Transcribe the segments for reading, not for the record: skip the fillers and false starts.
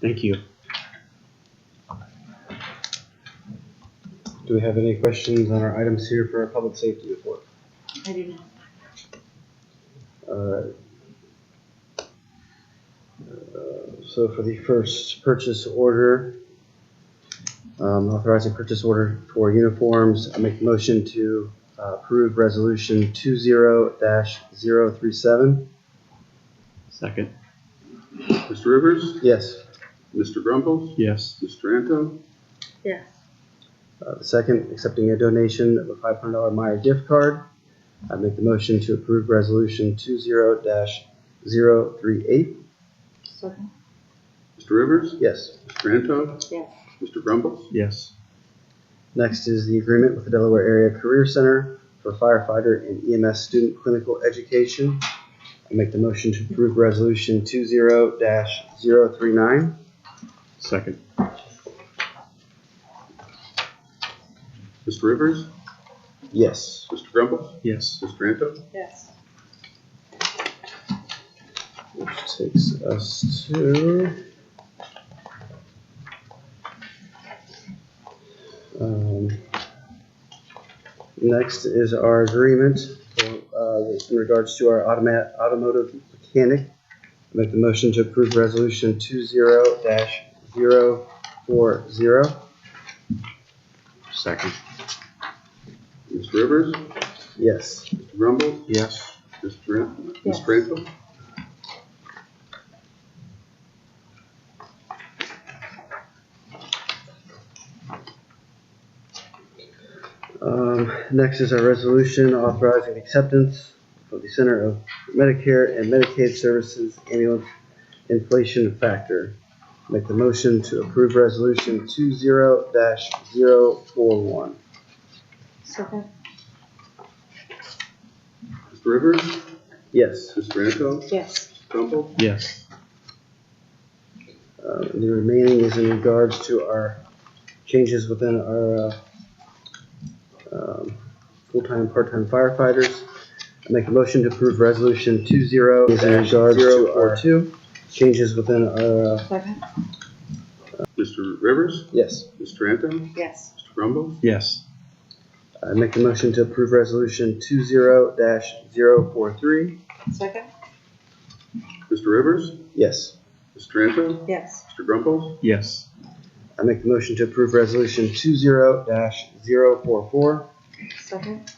Thank you. Do we have any questions on our items here for our public safety report? I do not. All right. So for the first purchase order, authorizing purchase order for uniforms, I make a motion to approve resolution 20-037. Second. Mr. Rivers? Yes. Mr. Grumbles? Yes. Mr. Anto? Yes. The second, accepting a donation of a $500 Meyer gift card. I make the motion to approve resolution 20-038. Second. Mr. Rivers? Yes. Mr. Anto? Yes. Mr. Grumbles? Yes. Next is the agreement with the Delaware Area Career Center for firefighter and EMS student clinical education. I make the motion to approve resolution 20-039. Second. Mr. Rivers? Yes. Mr. Grumbles? Yes. Mr. Anto? Yes. Which takes us to next is our agreement for, in regards to our automotive mechanic. I make the motion to approve resolution 20-040. Second. Mr. Rivers? Yes. Mr. Grumbles? Yes. Mr. Anto? Yes. Mr. Anto? Next is our resolution authorizing the acceptance of the Center of Medicare and Medicaid Services Annual Inflation Factor. Make the motion to approve resolution 20-041. Second. Mr. Rivers? Yes. Mr. Anto? Yes. Mr. Grumbles? Yes. The remaining is in regards to our changes within our full-time, part-time firefighters. I make a motion to approve resolution 20 is in regards to our changes within our, Second. Mr. Rivers? yes. Mr. Anto? Yes. Mr. Grumbles? Yes. I make a motion to approve resolution 20-043. Second. Mr. Rivers? Yes. Mr. Anto? Yes. Mr. Grumbles? Yes. I make the motion to approve resolution 20-044. Second.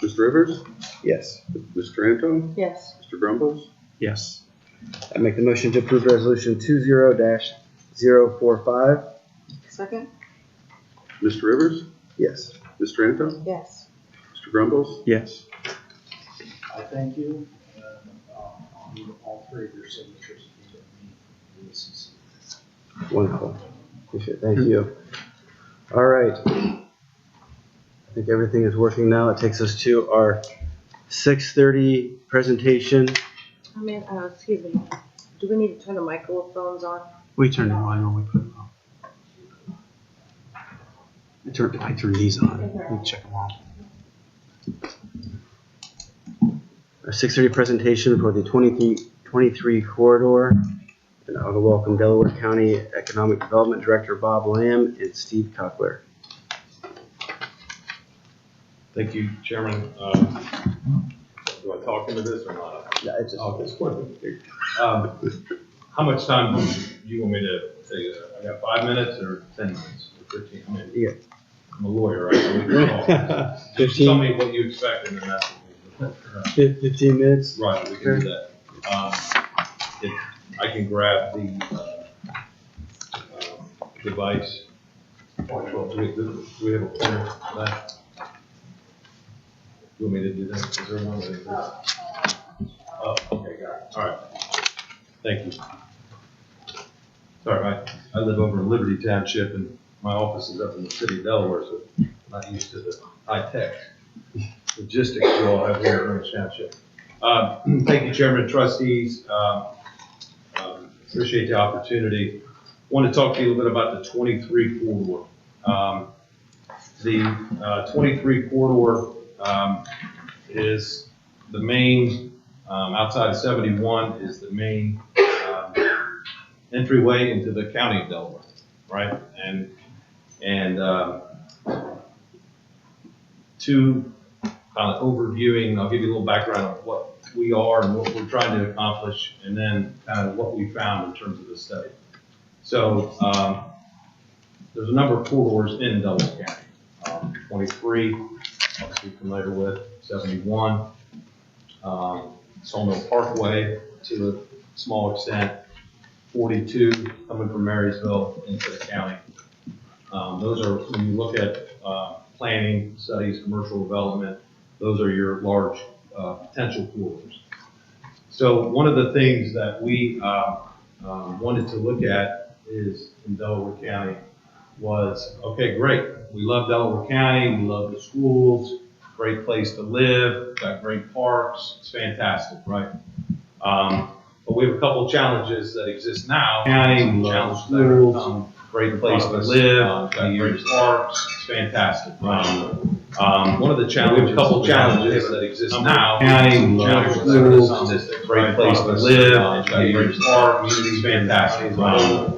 Mr. Rivers? Yes. Mr. Anto? Yes. Mr. Grumbles? Yes. I make the motion to approve resolution 20-045. Second. Mr. Rivers? Yes. Mr. Anto? Yes. Mr. Grumbles? Yes. I thank you, and I'll need all three of your signatures if you don't need. Wonderful. Appreciate it. Thank you. All right. I think everything is working now. It takes us to our 6:30 presentation. I mean, excuse me. Do we need to turn the microphones on? We turned them on when we put them on. I turned these on. We check them all. Our 6:30 presentation for the 23 corridor. And I want to welcome Delaware County Economic Development Director Bob Lamb and Steve Cockler. Thank you, Chairman. Do I talk into this or not? Yeah, it's just, How much time do you want me to take? I got 5 minutes or 10 minutes or 15 minutes? Yeah. I'm a lawyer, right? So we can talk. Just tell me what you expect and then that's what we do. 15 minutes. Right, we can do that. If I can grab the device. Well, do we have a pointer for that? You want me to do that? Is there one that exists? Oh, okay, got it. All right. Thank you. Sorry, I live over in Liberty Township and my office is up in the city of Delaware, so I'm not used to the high-tech logistics you all have here in Orange Township. Thank you, Chairman and trustees. Appreciate the opportunity. Want to talk to you a little bit about the 23 corridor. The 23 corridor is the main, outside of 71, is the main entryway into the county of Delaware, right? And two, kind of overviewing, I'll give you a little background of what we are and what we're trying to accomplish, and then kind of what we found in terms of the study. So there's a number of corridors in Delaware County. 23, obviously familiar with, 71, Sawmill Parkway to a small extent, 42 coming from Marysville into the county. Those are, when you look at planning, studies, commercial development, those are your large potential corridors. So one of the things that we wanted to look at is in Delaware County was, okay, great. We love Delaware County. We love the schools. Great place to live. Got great parks. It's fantastic, right? But we have a couple of challenges that exist now. County, we love schools. Great place to live. Got great parks. It's fantastic, right? One of the challenges, we have a couple of challenges that exist now. County, we love schools. Great place to live. Got great parks. It's fantastic, right?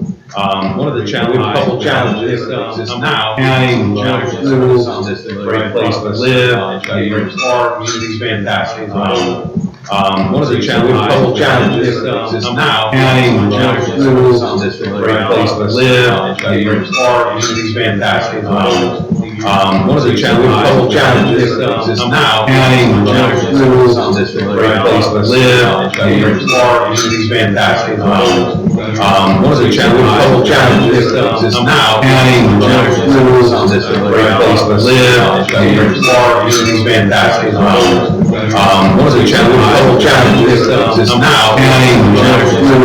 One of the challenges, we have a couple of challenges that exist now. County, we love schools. Great place to live. Got great parks. It's fantastic, right? One of the challenges, we have a couple of challenges that exist now. County, we love schools. Great place to live. Got great parks. It's fantastic, right? One of the challenges, we have a couple of challenges that exist now. County, we love schools. Great place to live. Got great parks. It's fantastic, right? One of the challenges, we have a couple of challenges that exist now. County, we love schools. Great place to live. Got great parks. It's fantastic, right? One of the challenges, we have a couple of challenges that exist now. County, we love schools. Great place to live. Got great parks. It's fantastic, right? One of the challenges, we have a couple of challenges that exist now. County, we love schools.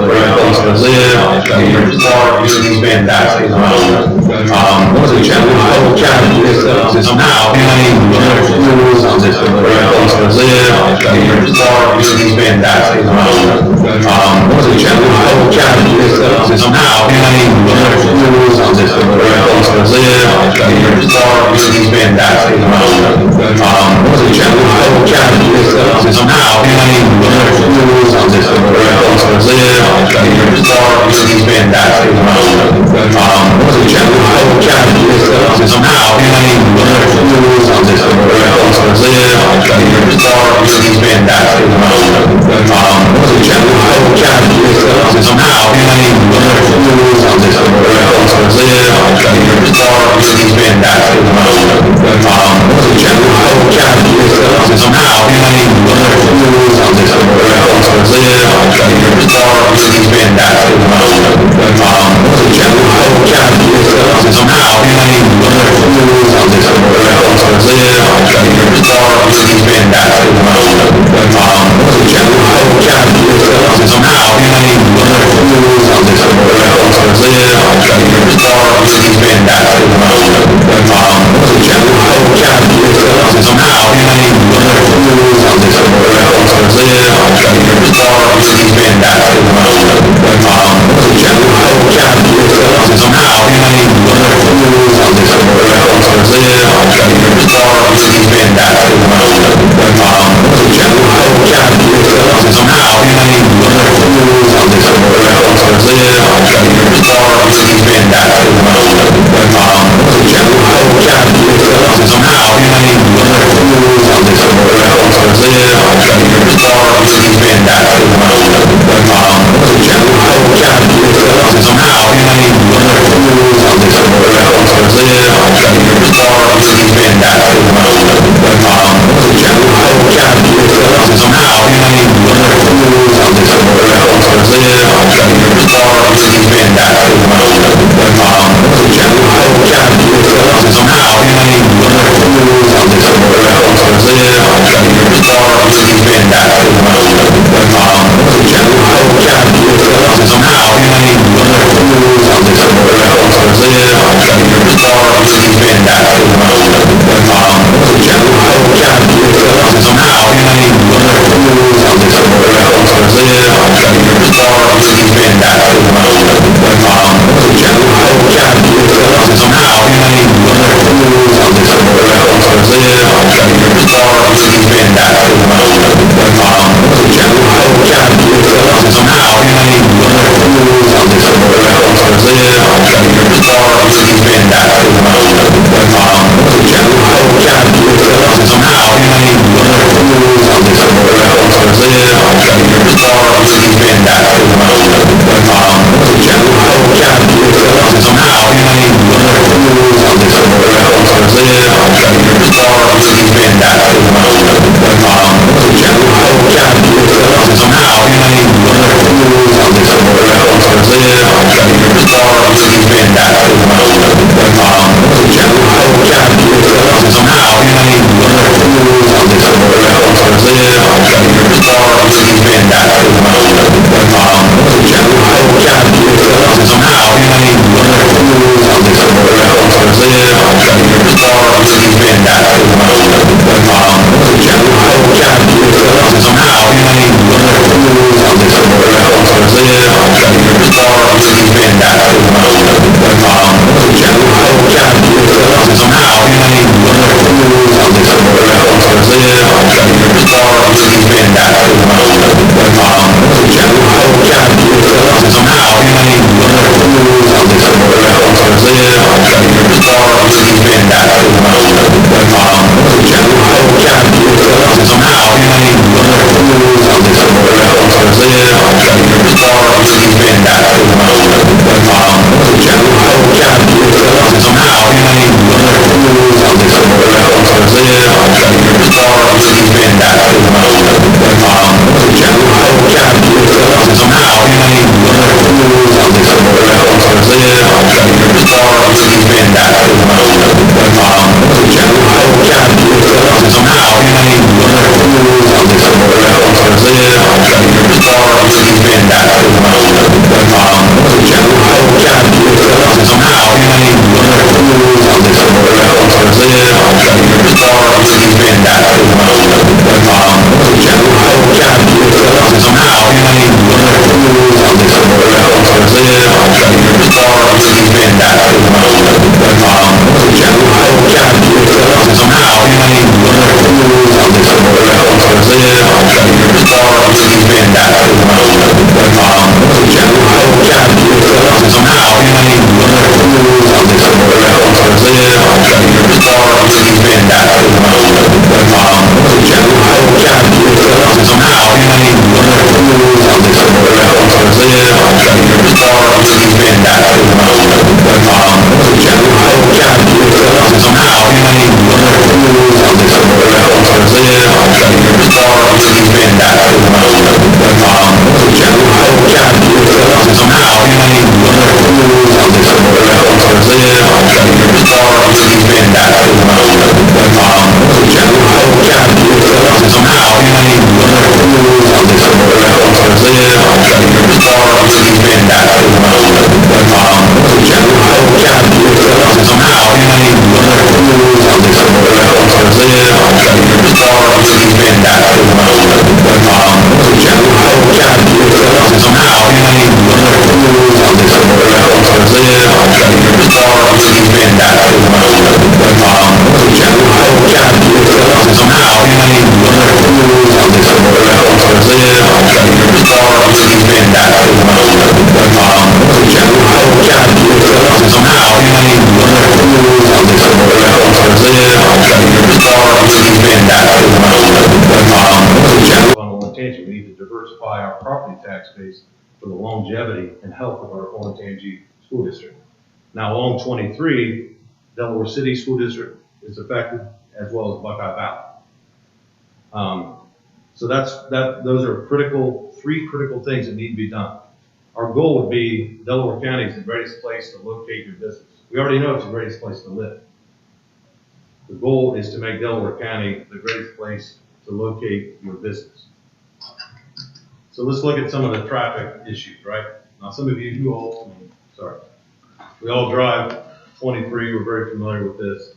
Great place to live. Got great parks. It's fantastic, right? One of the challenges, we have a couple of challenges that exist now. County, we love schools. Great place to live. Got great parks. It's fantastic, right? One of the challenges, we have a couple of challenges that exist now. County, we love schools. Great place to live. Got great parks. It's fantastic, right? One of the challenges, we have a couple of challenges that exist now. County, we love schools. Great place to live. Got great parks. It's fantastic, right? One of the challenges, we have a couple of challenges that exist now. County, we love schools. Great place to live. Got great parks. It's fantastic, right? One of the challenges, we have a couple of challenges that exist now. County, we love schools. Great place to live. Got great parks. It's fantastic, longevity and health of our Olentangy School District. Now, along 23, Delaware City School District is affected, as well as Buckeye Valley. So those are three critical things that need to be done. Our goal would be Delaware County is the greatest place to locate your business. We already know it's the greatest place to live. The goal is to make Delaware County the greatest place to locate your business. So let's look at some of the traffic issues, right? Now, some of you we all drive 23, we're very familiar with this.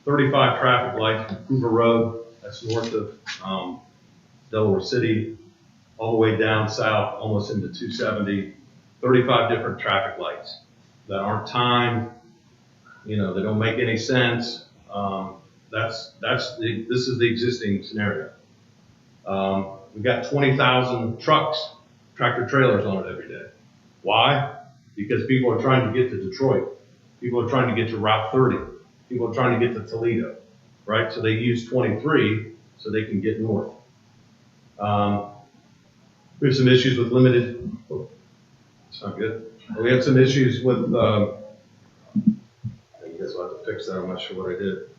35 traffic lights from Hoover Road, that's north of Delaware City, all the way down south, almost into 270. 35 different traffic lights that aren't timed, they don't make any sense. This is the existing scenario. We've got 20,000 trucks, tractor trailers on it every day. Why? Because people are trying to get to Detroit. People are trying to get to Route 30. People are trying to get to Toledo, right? So they use 23 so they can get north. We have some issues with limited, it's not good. We had some issues with, I guess I'll have to fix that, I'm not sure what I did.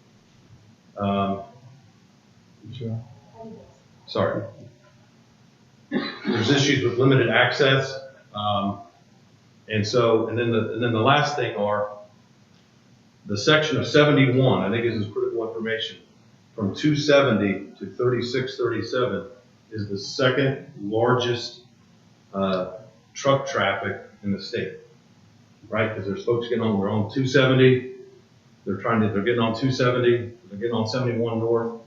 Sorry. There's issues with limited access. And then the last thing are the section of 71, I think this is critical information, from 270 to 3637 is the second largest truck traffic in the state, right? Because there's folks getting on, we're on 270, they're getting on 270, they're getting on 71 north.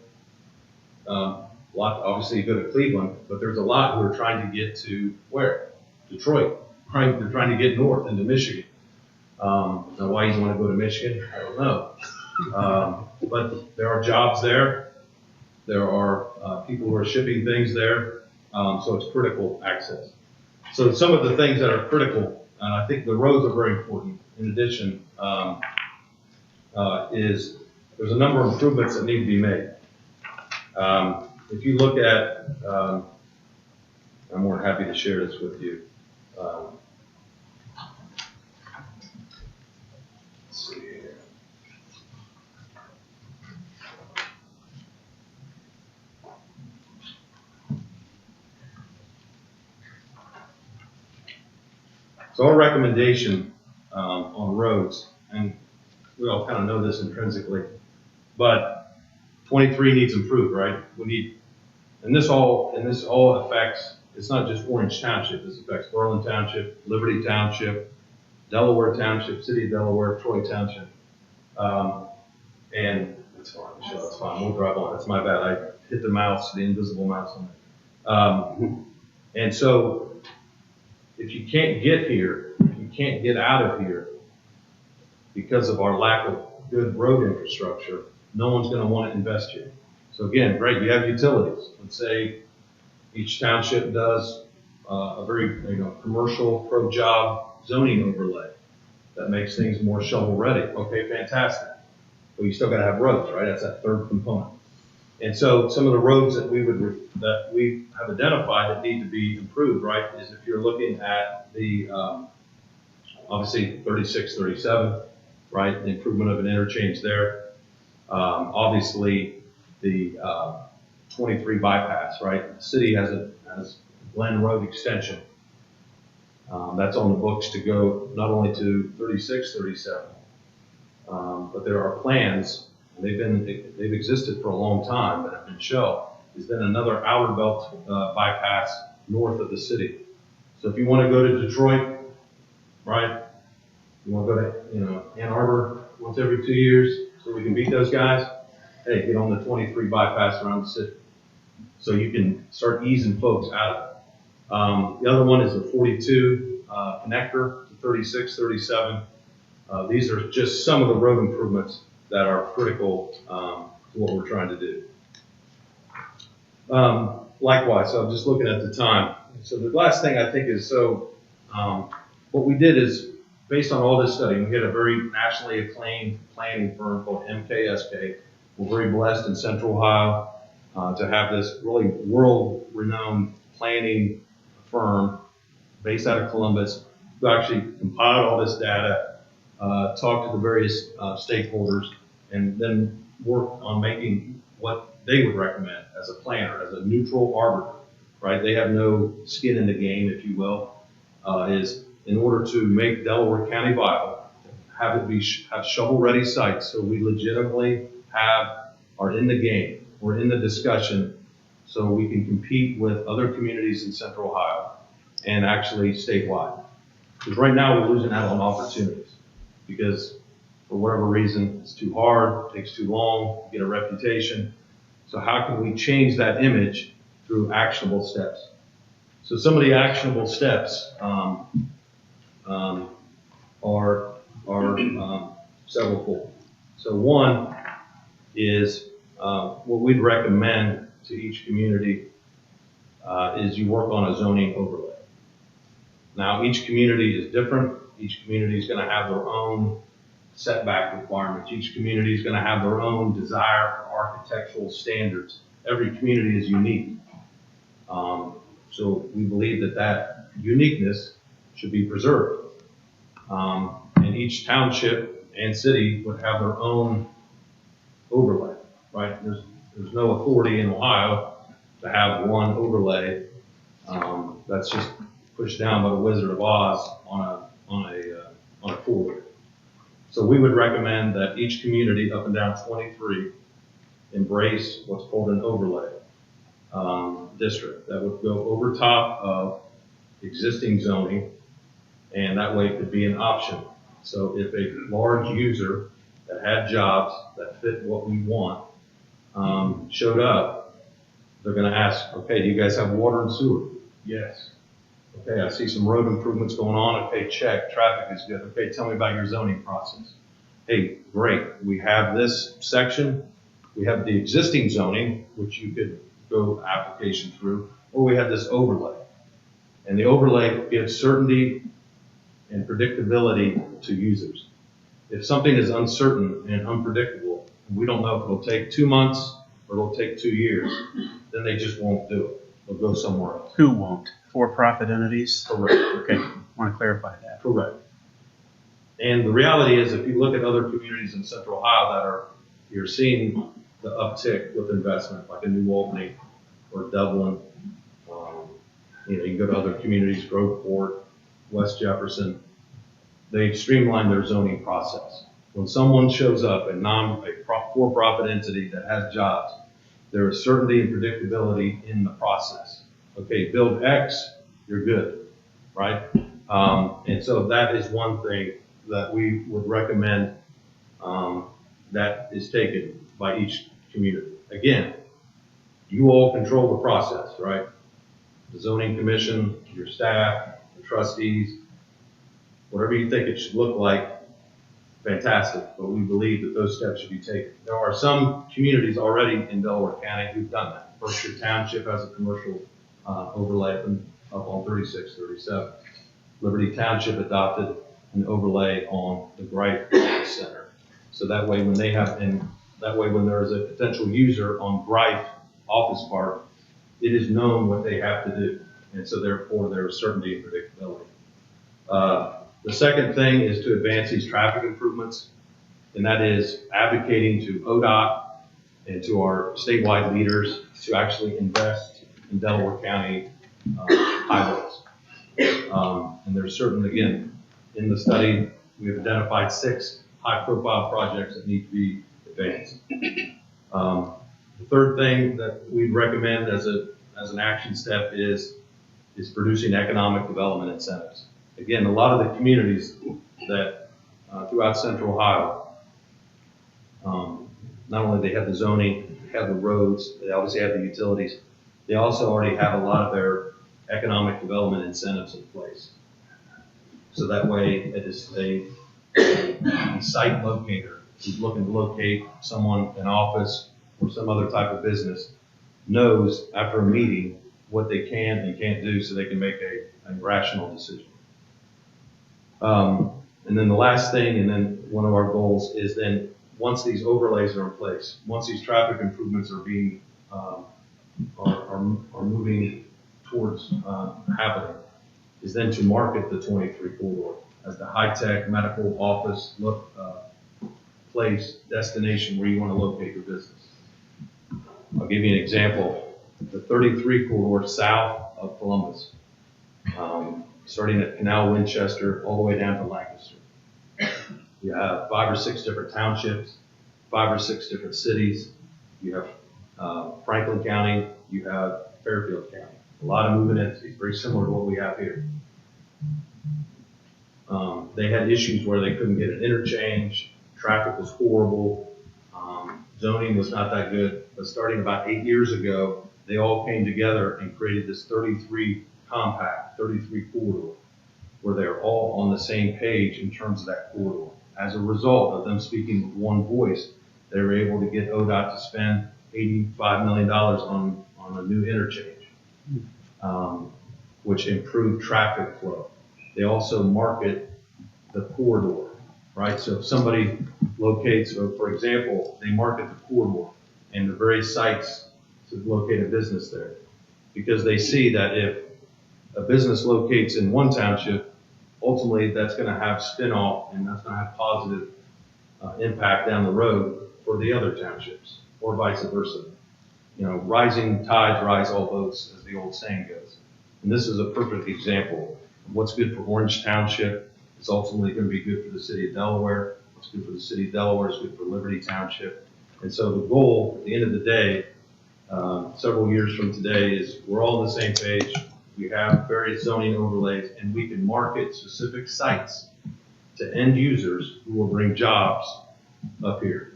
Obviously you go to Cleveland, but there's a lot who are trying to get to where? Detroit, right? They're trying to get north into Michigan. Now why you want to go to Michigan, I don't know. But there are jobs there. There are people who are shipping things there. So it's critical access. So some of the things that are critical, and I think the roads are very important. In addition, is there's a number of improvements that need to be made. If you look at, I'm more happy to share this with you. Let's see here. So our recommendation on roads, and we all kind of know this intrinsically, but 23 needs improved, right? We need, and this all affects, it's not just Orange Township, this affects Berlin Township, Liberty Township, Delaware Township, City of Delaware, Troy Township. And it's fine, Michelle, it's fine, we'll drive on, it's my bad, I hit the mouse, the invisible mouse on it. And so, if you can't get here, if you can't get out of here because of our lack of good road infrastructure, no one's going to want to invest here. So again, great, you have utilities. Let's say each township does a very commercial pro-job zoning overlay that makes things more shovel-ready. Okay, fantastic. But you still got to have roads, right? That's that third component. And so some of the roads that we have identified that need to be improved, right, is if you're looking at the obviously 36, 37, right, the improvement of an interchange there. Obviously the 23 bypass, right? The city has Glen Road extension. That's on the books to go not only to 36, 37, but there are plans. They've existed for a long time, but have been shelved. There's been another outer belt bypass north of the city. So if you want to go to Detroit, right? You want to go to Ann Arbor once every 2 years so we can beat those guys. Hey, get on the 23 bypass around the city, so you can start easing folks out of it. The other one is the 42 connector to 36, 37. These are just some of the road improvements that are critical to what we're trying to do. Likewise, so I'm just looking at the time. So the last thing I think is, what we did is, based on all this study, we had a very nationally acclaimed planning firm called MKSK. We're very blessed in Central Ohio to have this really world-renowned planning firm based out of Columbus, who actually compiled all this data, talked to the various stakeholders, and then worked on making what they would recommend as a planner, as a neutral arbiter, right? They have no skin in the game, if you will, is in order to make Delaware County viable, have it be have shovel-ready sites, so we legitimately are in the game, we're in the discussion, so we can compete with other communities in Central Ohio and actually statewide. Because right now we're losing out on opportunities because for whatever reason it's too hard, takes too long, get a reputation. So how can we change that image through actionable steps? So some of the actionable steps are severalfold. So one is what we'd recommend to each community is you work on a zoning overlay. Now, each community is different. Each community is going to have their own setback requirements. Each community is going to have their own desire for architectural standards. Every community is unique. So we believe that uniqueness should be preserved. And each township and city would have their own overlay, right? There's no authority in Ohio to have one overlay that's just pushed down by the Wizard of Oz on a four-wheeler. So we would recommend that each community up and down 23 embrace what's called an overlay district that would go over top of existing zoning, and that way it could be an option. So if a large user that had jobs that fit what we want showed up, they're going to ask, okay, do you guys have water and sewer? Yes. Okay, I see some road improvements going on. Okay, check. Traffic is good. Okay, tell me about your zoning process. Hey, great. We have this section. We have the existing zoning, which you could go application through, or we have this overlay. And the overlay gives certainty and predictability to users. If something is uncertain and unpredictable, we don't know if it'll take 2 months or it'll take 2 years, then they just won't do it. They'll go somewhere else. Who won't? For-profit entities? Correct. Okay, want to clarify that. Correct. And the reality is, if you look at other communities in Central Ohio you're seeing the uptick with investment, like a New Albany or Dublin. You can go to other communities, Groveport, West Jefferson. They streamline their zoning process. When someone shows up, a for-profit entity that has jobs, there is certainty and predictability in the process. Okay, build X, you're good, right? And so that is one thing that we would recommend that is taken by each community. Again, you all control the process, right? The zoning commission, your staff, the trustees, whatever you think it should look like, fantastic, but we believe that those steps should be taken. There are some communities already in Delaware County who've done that. Berkshire Township has a commercial overlay up on 36, 37. Liberty Township adopted an overlay on the Greif Center. So that way when when there is a potential user on Greif Office Park, it is known what they have to do. And so therefore there is certainty and predictability. The second thing is to advance these traffic improvements, and that is advocating to ODOT and to our statewide leaders to actually invest in Delaware County highways. And there's certainly, again, in the study, we've identified 6 high-profile projects that need to be advanced. The third thing that we recommend as an action step is producing economic development incentives. Again, a lot of the communities that throughout Central Ohio, not only they have the zoning, they have the roads, they obviously have the utilities, they also already have a lot of their economic development incentives in place. So that way it is a site locator who's looking to locate someone, an office, or some other type of business knows after a meeting what they can and can't do so they can make a rational decision. And then the last thing, and then one of our goals is then once these overlays are in place, once these traffic improvements are being are moving towards happening, is then to market the 23 corridor as the high-tech medical office place destination where you want to locate your business. I'll give you an example. The 33 corridor south of Columbus, starting at Canal Winchester all the way down to Lancaster. You have 5 or 6 different townships, 5 or 6 different cities. You have Franklin County, you have Fairfield County. A lot of moving entities, very similar to what we have here. They had issues where they couldn't get an interchange, traffic was horrible, zoning was not that good, but starting about 8 years ago, they all came together and created this 33 compact, 33 corridor, where they're all on the same page in terms of that corridor. As a result of them speaking with one voice, they were able to get ODOT to spend $85 million on a new interchange, which improved traffic flow. They also market the corridor, right? So if somebody locates, for example, they market the corridor and the various sites to locate a business there, because they see that if a business locates in one township, ultimately that's going to have spin-off and that's going to have positive impact down the road for the other townships, or vice versa. You know, rising tides rise all boats, as the old saying goes. And this is a perfect example of what's good for Orange Township is ultimately going to be good for the city of Delaware. What's good for the city of Delaware is good for Liberty Township. And so the goal at the end of the day, several years from today, is we're all on the same page. We have various zoning overlays, and we can market specific sites to end users who will bring jobs up here.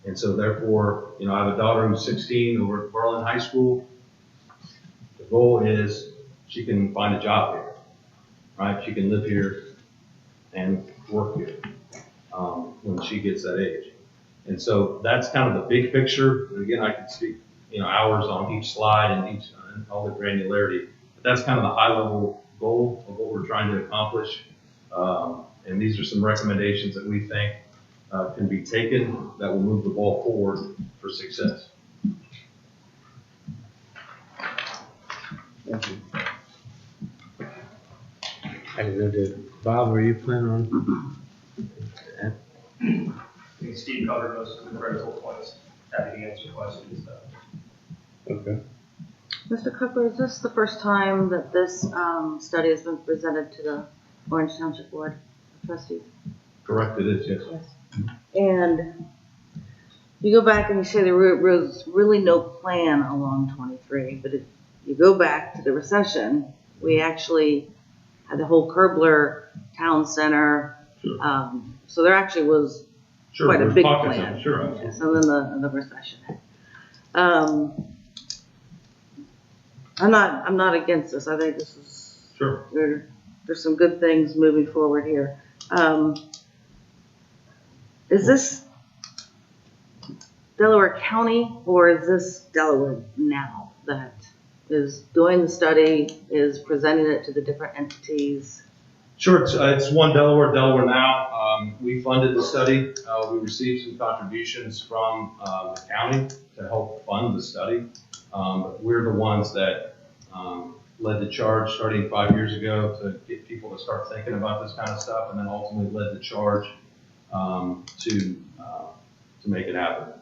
And so therefore, you know, I have a daughter who's 16 over at Berlin High School. The goal is she can find a job here, right? She can live here and work here when she gets that age. And so that's kind of the big picture. Again, I could speak, you know, hours on each slide and all the granularity. But that's kind of the high level goal of what we're trying to accomplish. And these are some recommendations that we think can be taken that will move the ball forward for success. Thank you. I didn't know, Bob, were you planning on? I think Steve covered most of the critical points. Happy to answer questions though. Okay. Mr. Cooper, is this the first time that this study has been presented to the Orange Township Board of Trustees? Correct, it is, yes. Yes. And you go back and you say there was really no plan along 23, but if you go back to the recession, we actually had the whole Kerbler Town Center. Sure. So there actually was Sure, quite a there's big pockets of plan. it, sure, absolutely. Yes, and then the recession. I'm not against this. I think this is Sure. there's some good things moving forward here. Is this Delaware County or is this Delaware Now that is doing the study, is presenting it to the different entities? Sure, it's one Delaware Now. We funded the study. We received some contributions from the county to help fund the study. But we're the ones that led the charge starting 5 years ago to get people to start thinking about this kind of stuff, and then ultimately led the charge to make it happen.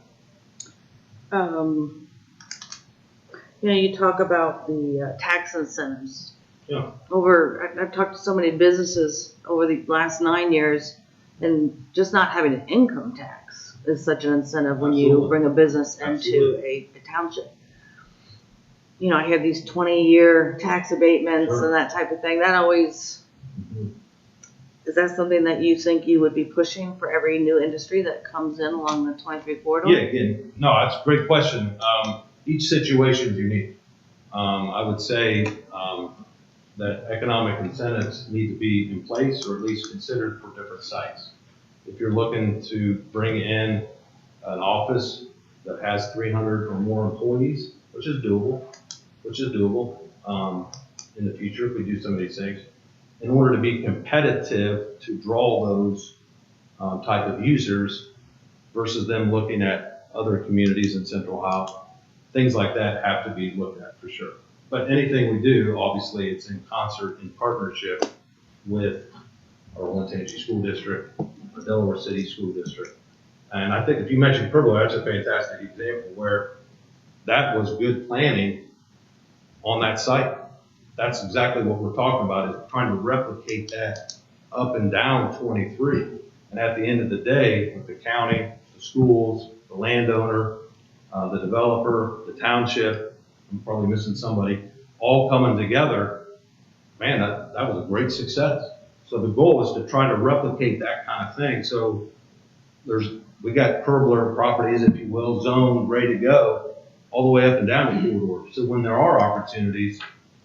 You know, you talk about the tax incentives. Yeah. I've talked to so many businesses over the last 9 years, and just not having an income tax is such an incentive when you Absolutely. bring a business into Absolutely. a township. You know, I hear these 20-year tax abatements Sure. and that type of thing. That always, is that something that you think you would be pushing for every new industry that comes in along the 23 corridor? Yeah, again, no, that's a great question. Each situation is unique. I would say that economic incentives need to be in place or at least considered for different sites. If you're looking to bring in an office that has 300 or more employees, which is doable in the future if we do some of these things, in order to be competitive to draw those type of users versus them looking at other communities in Central Ohio, things like that have to be looked at for sure. But anything we do, obviously, it's in concert, in partnership with our Olentangy School District, our Delaware City School District. And I think if you mentioned Pueblo, that's a fantastic example where that was good planning on that site. That's exactly what we're talking about, is trying to replicate that up and down 23. And at the end of the day, with the county, the schools, the landowner, the developer, the township, I'm probably missing somebody, all coming together, man, that was a great success. So the goal is to try to replicate that kind of thing. So we got Kerbler properties, if you will, zoned, ready to go, all the way up and down the corridor. So when there are opportunities,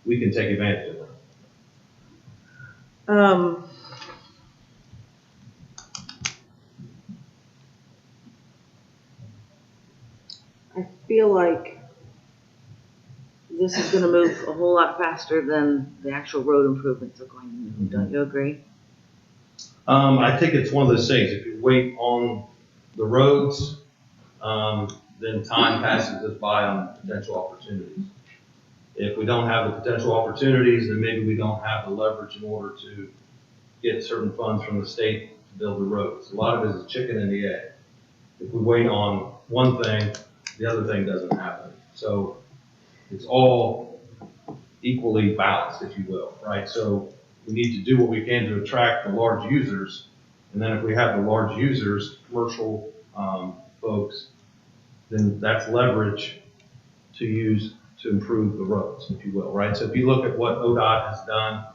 we can take advantage of them. I feel like this is gonna move a whole lot faster than the actual road improvements are going to move. Don't you agree? I think it's one of those things, if you wait on the roads, then time passes us by on potential opportunities. If we don't have the potential opportunities, then maybe we don't have the leverage in order to get certain funds from the state to build the roads. A lot of it is chicken and the egg. If we wait on one thing, the other thing doesn't happen. So it's all equally balanced, if you will, right? So we need to do what we can to attract the large users. And then if we have the large users, commercial folks, then that's leverage to use to improve the roads, if you will, right? So if you look at what ODOT has done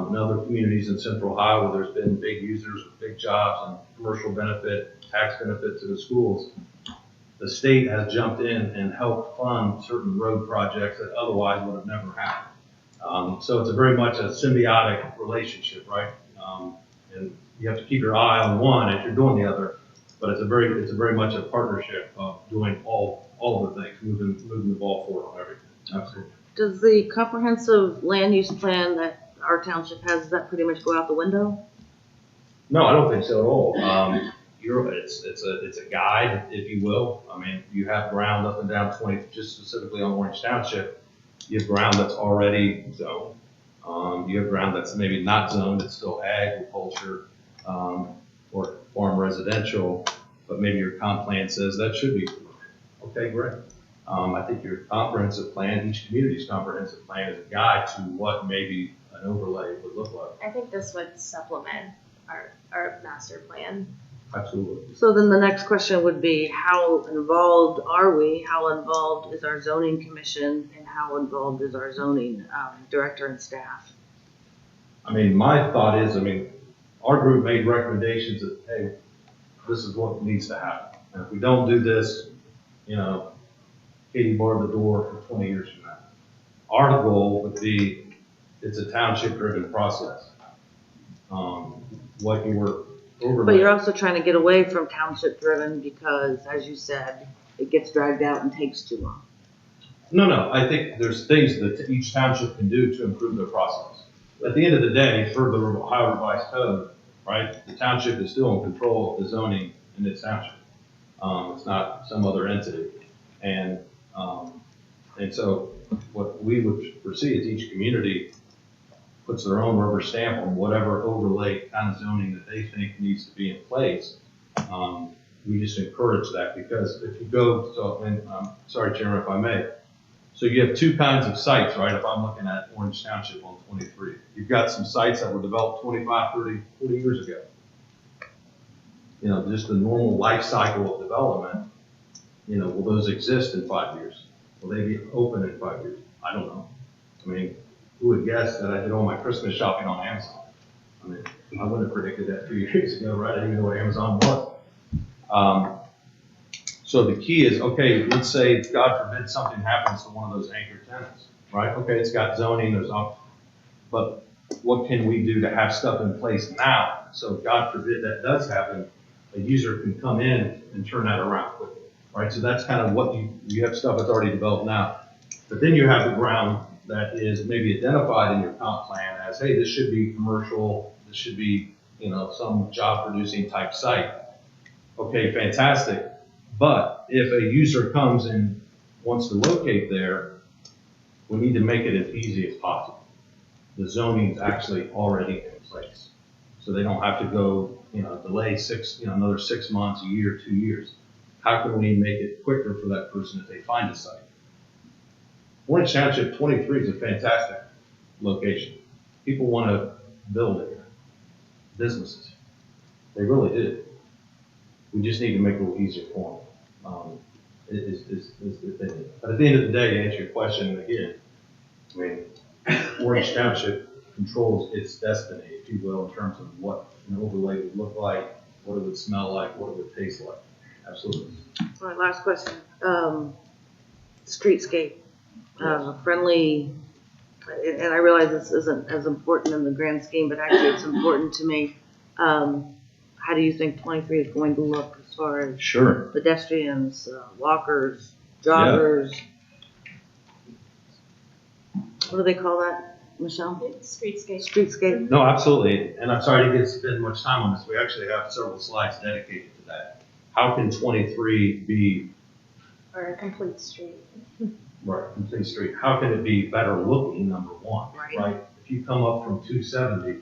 in other communities in Central Ohio, where there's been big users with big jobs and commercial benefit, tax benefit to the schools, the state has jumped in and helped fund certain road projects that otherwise would have never happened. So it's a very much a symbiotic relationship, right? And you have to keep your eye on one if you're doing the other, but it's a very much a partnership of doing all of the things, moving the ball forward on everything. Absolutely. Does the comprehensive land use plan that our township has, does that pretty much go out the window? No, I don't think so at all. It's a guide, if you will. I mean, you have ground up and down 20, just specifically on Orange Township, you have ground that's already zoned. You have ground that's maybe not zoned, it's still agriculture, or farm residential, but maybe your comp plan says that should be. Okay, great. I think your comprehensive plan, each community's comprehensive plan is a guide to what maybe an overlay would look like. I think this would supplement our master plan. Absolutely. So then the next question would be, how involved are we? How involved is our zoning commission? And how involved is our zoning director and staff? I mean, my thought is, our group made recommendations that, hey, this is what needs to happen. And if we don't do this, Katie barred the door for 20 years from now. Our goal would be, it's a township-driven process. What you were over. But you're also trying to get away from township driven because, as you said, it gets dragged out and takes too long. No, I think there's things that each township can do to improve their process. At the end of the day, for the Ohio Revised Code, right, the township is still in control of the zoning in its township. It's not some other entity. And so what we would foresee is each community puts their own rubber stamp on whatever overlay kind of zoning that they think needs to be in place. We just encourage that, because if you go, and I'm sorry, Chairman, if I may. So you have two kinds of sites, right? If I'm looking at Orange Township on 23, you've got some sites that were developed 25, 30, 40 years ago. Just the normal life cycle of development, will those exist in 5 years? Will they be open in 5 years? I don't know. Who would guess that I did all my Christmas shopping on Amazon? I wouldn't have predicted that 2 years ago, right? I didn't even know what Amazon was. So the key is, okay, let's say, God forbid, something happens to one of those anchor tenants, right? Okay, it's got zoning, but what can we do to have stuff in place now? So God forbid that does happen, a user can come in and turn that around quickly, right? So that's kind of what you have stuff that's already developed now. But then you have the ground that is maybe identified in your comp plan as, hey, this should be commercial, this should be, some job producing type site. Okay, fantastic. But if a user comes and wants to locate there, we need to make it as easy as possible. The zoning is actually already in place. So they don't have to go, delay another 6 months, a year, 2 years. How can we make it quicker for that person if they find a site? Orange Township 23 is a fantastic location. People want to build here, businesses. They really do. We just need to make it a little easier for them. Is the thing. But at the end of the day, to answer your question again, I mean, Orange Township controls its destiny, if you will, in terms of what an overlay would look like, what it would smell like, what it would taste like. Absolutely. All right, last question. Streetscape, friendly, and I realize this isn't as important in the grand scheme, but actually it's important to me. How do you think 23 is going to look as far as Sure. pedestrians, walkers, joggers? What do they call that, Michelle? Streetscape. Streetscape? No, absolutely. And I'm sorry to spend much time on this. We actually have several slides dedicated to that. How can 23 be Or a complete street. right, complete street? How can it be better looking, number one, Right. right? If you come up from 270,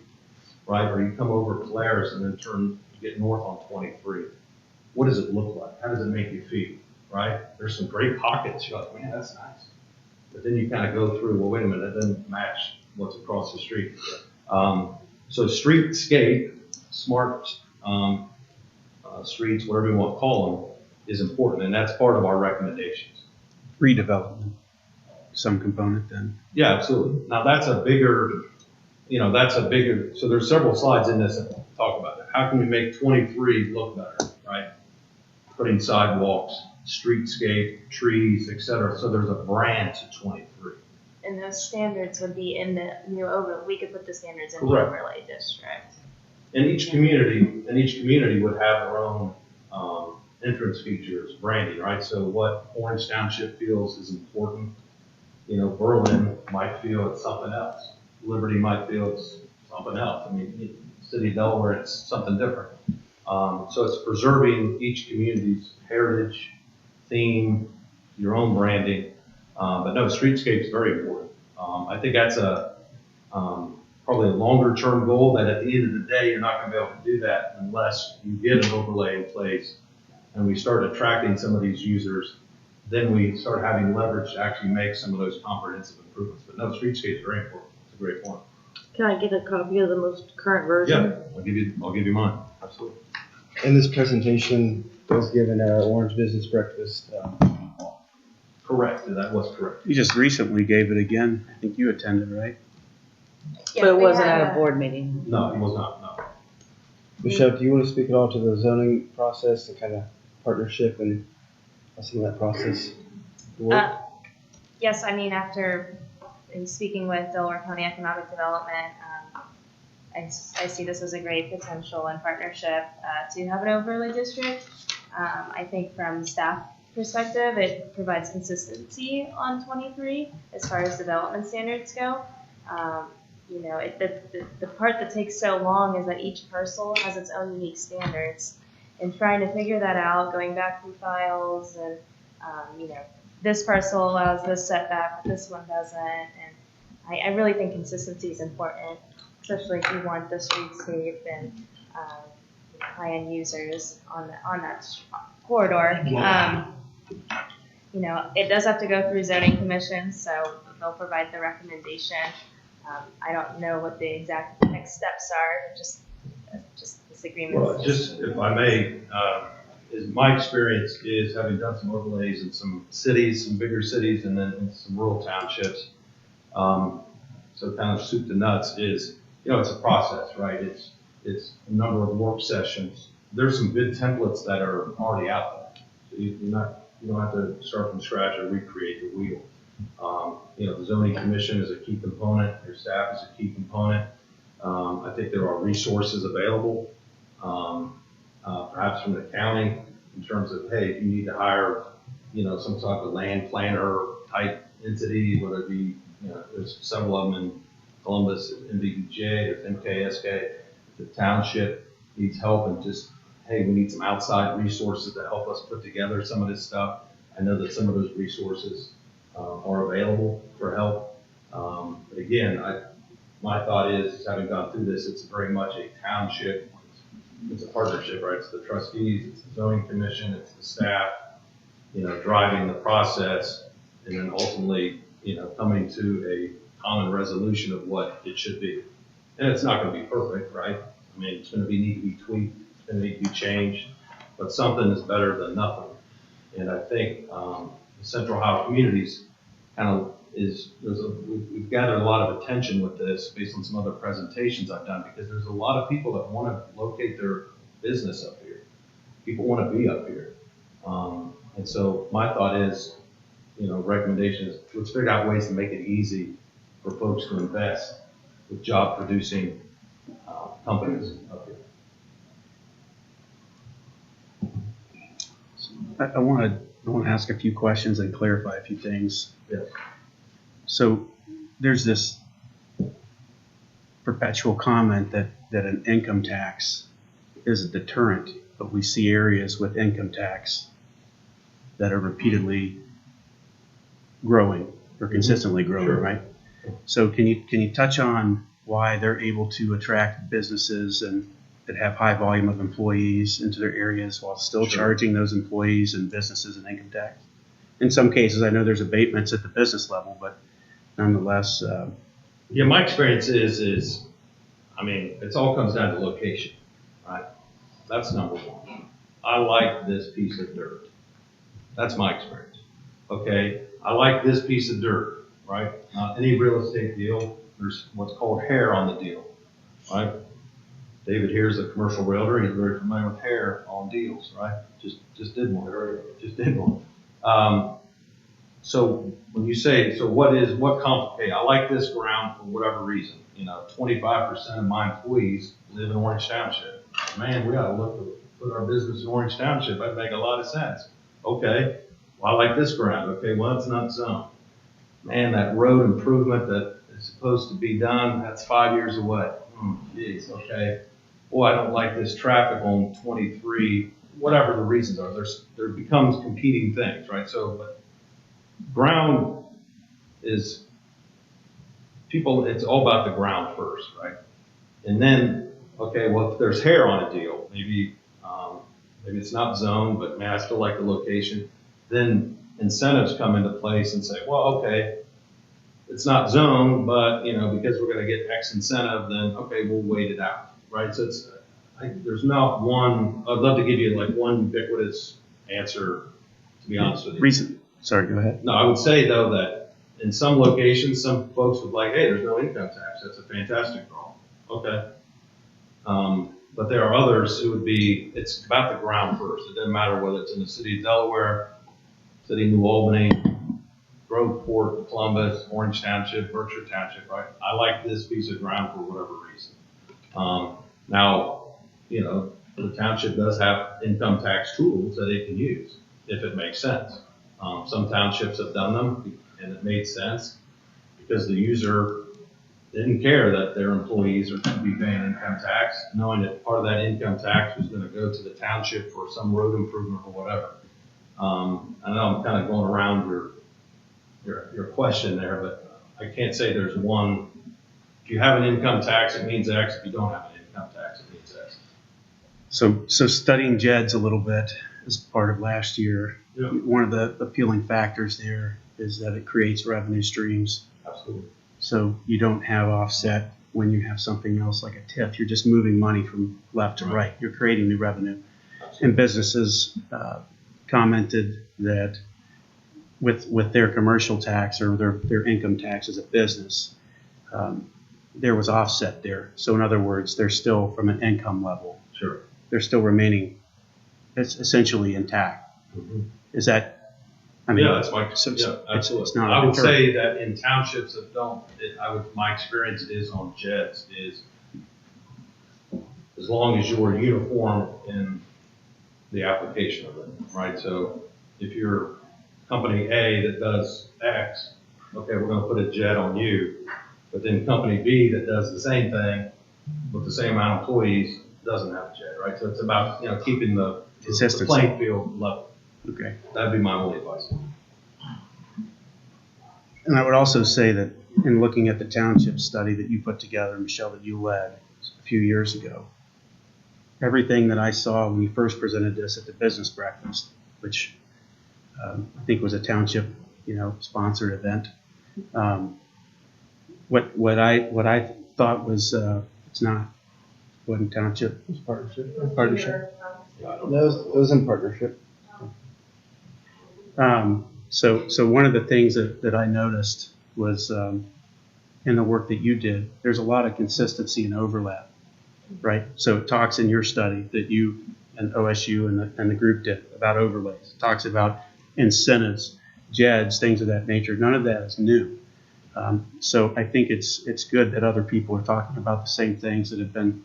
right, or you come over Polaris and then get north on 23, what does it look like? How does it make you feel, right? There's some great pockets. You're like, man, that's nice. But then you kind of go through, well, wait a minute, that doesn't match what's across the street. So streetscape, smart streets, whatever you want to call them, is important, and that's part of our recommendations. Redevelopment, some component then. Yeah, absolutely. Now that's a bigger, so there's several slides in this that talk about that. How can we make 23 look better, right? Putting sidewalks, streetscape, trees, et cetera. So there's a brand to 23. And those standards would be in the new we could put the standards in the Correct. overlay district. And each community would have their own entrance features, branding, right? So what Orange Township feels is important, Berlin might feel it's something else. Liberty might feel it's something else. I mean, City of Delaware, it's something different. So it's preserving each community's heritage, theme, your own branding. But no, streetscape is very important. I think that's probably a longer term goal, that at the end of the day, you're not going to be able to do that unless you get an overlay in place and we start attracting some of these users. Then we start having leverage to actually make some of those comprehensive improvements. But no, streetscape is very important. It's a great point. Can I get a copy of the most current version? Yeah, I'll give you mine. Absolutely. In this presentation was given at our Orange Business Breakfast. Correct. That was correct. You just recently gave it again. I think you attended, right? But it wasn't at a board meeting. No, it was not. No. Michelle, do you want to speak at all to the zoning process and kind of partnership and some of that process? Yes, I mean, after speaking with Delaware County Economic Development, I see this as a great potential and partnership to have an overlay district. I think from staff perspective, it provides consistency on 23 as far as development standards go. The part that takes so long is that each parcel has its own unique standards, and trying to figure that out, going back through files, and this parcel allows this setback, but this one doesn't. And I really think consistency is important, especially if you want the streetscape and high-end users on that corridor. It does have to go through zoning commission, so they'll provide the recommendation. I don't know what the exact next steps are, just disagreements. Well, just if I may, is my experience is having done some overlays in some cities, some bigger cities, and then in some rural townships. So kind of soup to nuts is, it's a process, right? It's a number of work sessions. There's some good templates that are already out there. So you don't have to start from scratch or recreate the wheel. The zoning commission is a key component. Your staff is a key component. I think there are resources available, perhaps from the county, in terms of, hey, if you need to hire, some type of land planner type entity, whether it be, there's several of them in Columbus, MVBJ, there's MKSK. If the township needs help and just, hey, we need some outside resources to help us put together some of this stuff. I know that some of those resources are available for help. But again, my thought is, having gone through this, it's very much a township. It's a partnership, right? It's the trustees, it's the zoning commission, it's the staff, driving the process, and then ultimately, coming to a common resolution of what it should be. And it's not going to be perfect, right? I mean, it's going to need to be tweaked, it's going to need to be changed, but something is better than nothing. And I think the Central Ohio Communities kind of we've gathered a lot of attention with this based on some other presentations I've done, because there's a lot of people that want to locate their business up here. People want to be up here. And so my thought is, recommendation is, let's figure out ways to make it easy for folks to invest with job producing companies up here. I want to ask a few questions and clarify a few things. Yes. So there's this perpetual comment that an income tax is a deterrent, but we see areas with income tax that are repeatedly growing or consistently growing, Sure. right? So can you touch on why they're able to attract businesses and that have high volume of employees into their areas while still Sure. charging those employees and businesses an income tax? In some cases, I know there's abatements at the business level, but nonetheless, Yeah, my experience is, I mean, it all comes down to location, right? That's number one. I like this piece of dirt. That's my experience. Okay, I like this piece of dirt, right? Not any real estate deal. There's what's called hair on the deal, right? David here is a commercial realtor. He's very familiar with hair on deals, right? Just did one. Just did one. So when you say, so what complicates? I like this ground for whatever reason. 25% of my employees live in Orange Township. Man, we ought to look to put our business in Orange Township. That'd make a lot of sense. Okay, well, I like this ground. Okay, well, it's not zoned. Man, that road improvement that is supposed to be done, that's 5 years away. Geez, okay. Boy, I don't like this traffic on 23, whatever the reasons are. There becomes competing things, right? So, but ground is people, it's all about the ground first, right? And then, okay, well, if there's hair on a deal, maybe it's not zoned, but man, I still like the location. Then incentives come into place and say, well, okay, it's not zoned, but because we're going to get X incentive, then okay, we'll wait it out, right? So there's not one. I'd love to give you like one ubiquitous answer, to be honest with you. Sorry, go ahead. No, I would say though that in some locations, some folks would like, hey, there's no income tax. That's a fantastic draw. Okay. But there are others who would be, it's about the ground first. It doesn't matter whether it's in the city of Delaware, city of New Albany, Groveport, Columbus, Orange Township, Berkshire Township, right? I like this piece of ground for whatever reason. Now, the township does have income tax tools that it can use if it makes sense. Some townships have done them and it made sense because the user didn't care that their employees are going to be paying income tax, knowing that part of that income tax was going to go to the township for some road improvement or whatever. I know I'm kind of going around your question there, but I can't say there's one. If you have an income tax, it means X. If you don't have an income tax, it means X. So studying JEDS a little bit as part of last year, Yeah. one of the appealing factors there is that it creates revenue streams. Absolutely. So you don't have offset when you have something else like a TIF. You're just moving money from left to right. You're creating new revenue. Absolutely. And businesses commented that with their commercial tax or their income tax as a business, there was offset there. So in other words, they're still from an income level. Sure. They're still remaining, it's essentially intact. Mm-hmm. Is that? Yeah, that's my, so yeah, absolutely. it's not a I would deterrent. say that in townships that don't, my experience is on JEDS is as long as you're uniform in the application of it, right? So if you're company A that does X, okay, we're gonna put a JED on you, but then company B that does the same thing with the same amount of employees doesn't have a JED, right? So it's about, keeping the Consistency. playing field level. Okay. That'd be my only advice. And I would also say that in looking at the township study that you put together, Michelle, that you led a few years ago, everything that I saw when you first presented this at the business breakfast, which I think was a township, sponsored event. What I thought was wasn't township, it was partnership. Partnership. That was in partnership. So one of the things that I noticed was in the work that you did, there's a lot of consistency and overlap, right? So it talks in your study that you and OSU and the group did about overlays. It talks about incentives, JEDs, things of that nature. None of that is new. So I think it's good that other people are talking about the same things that have been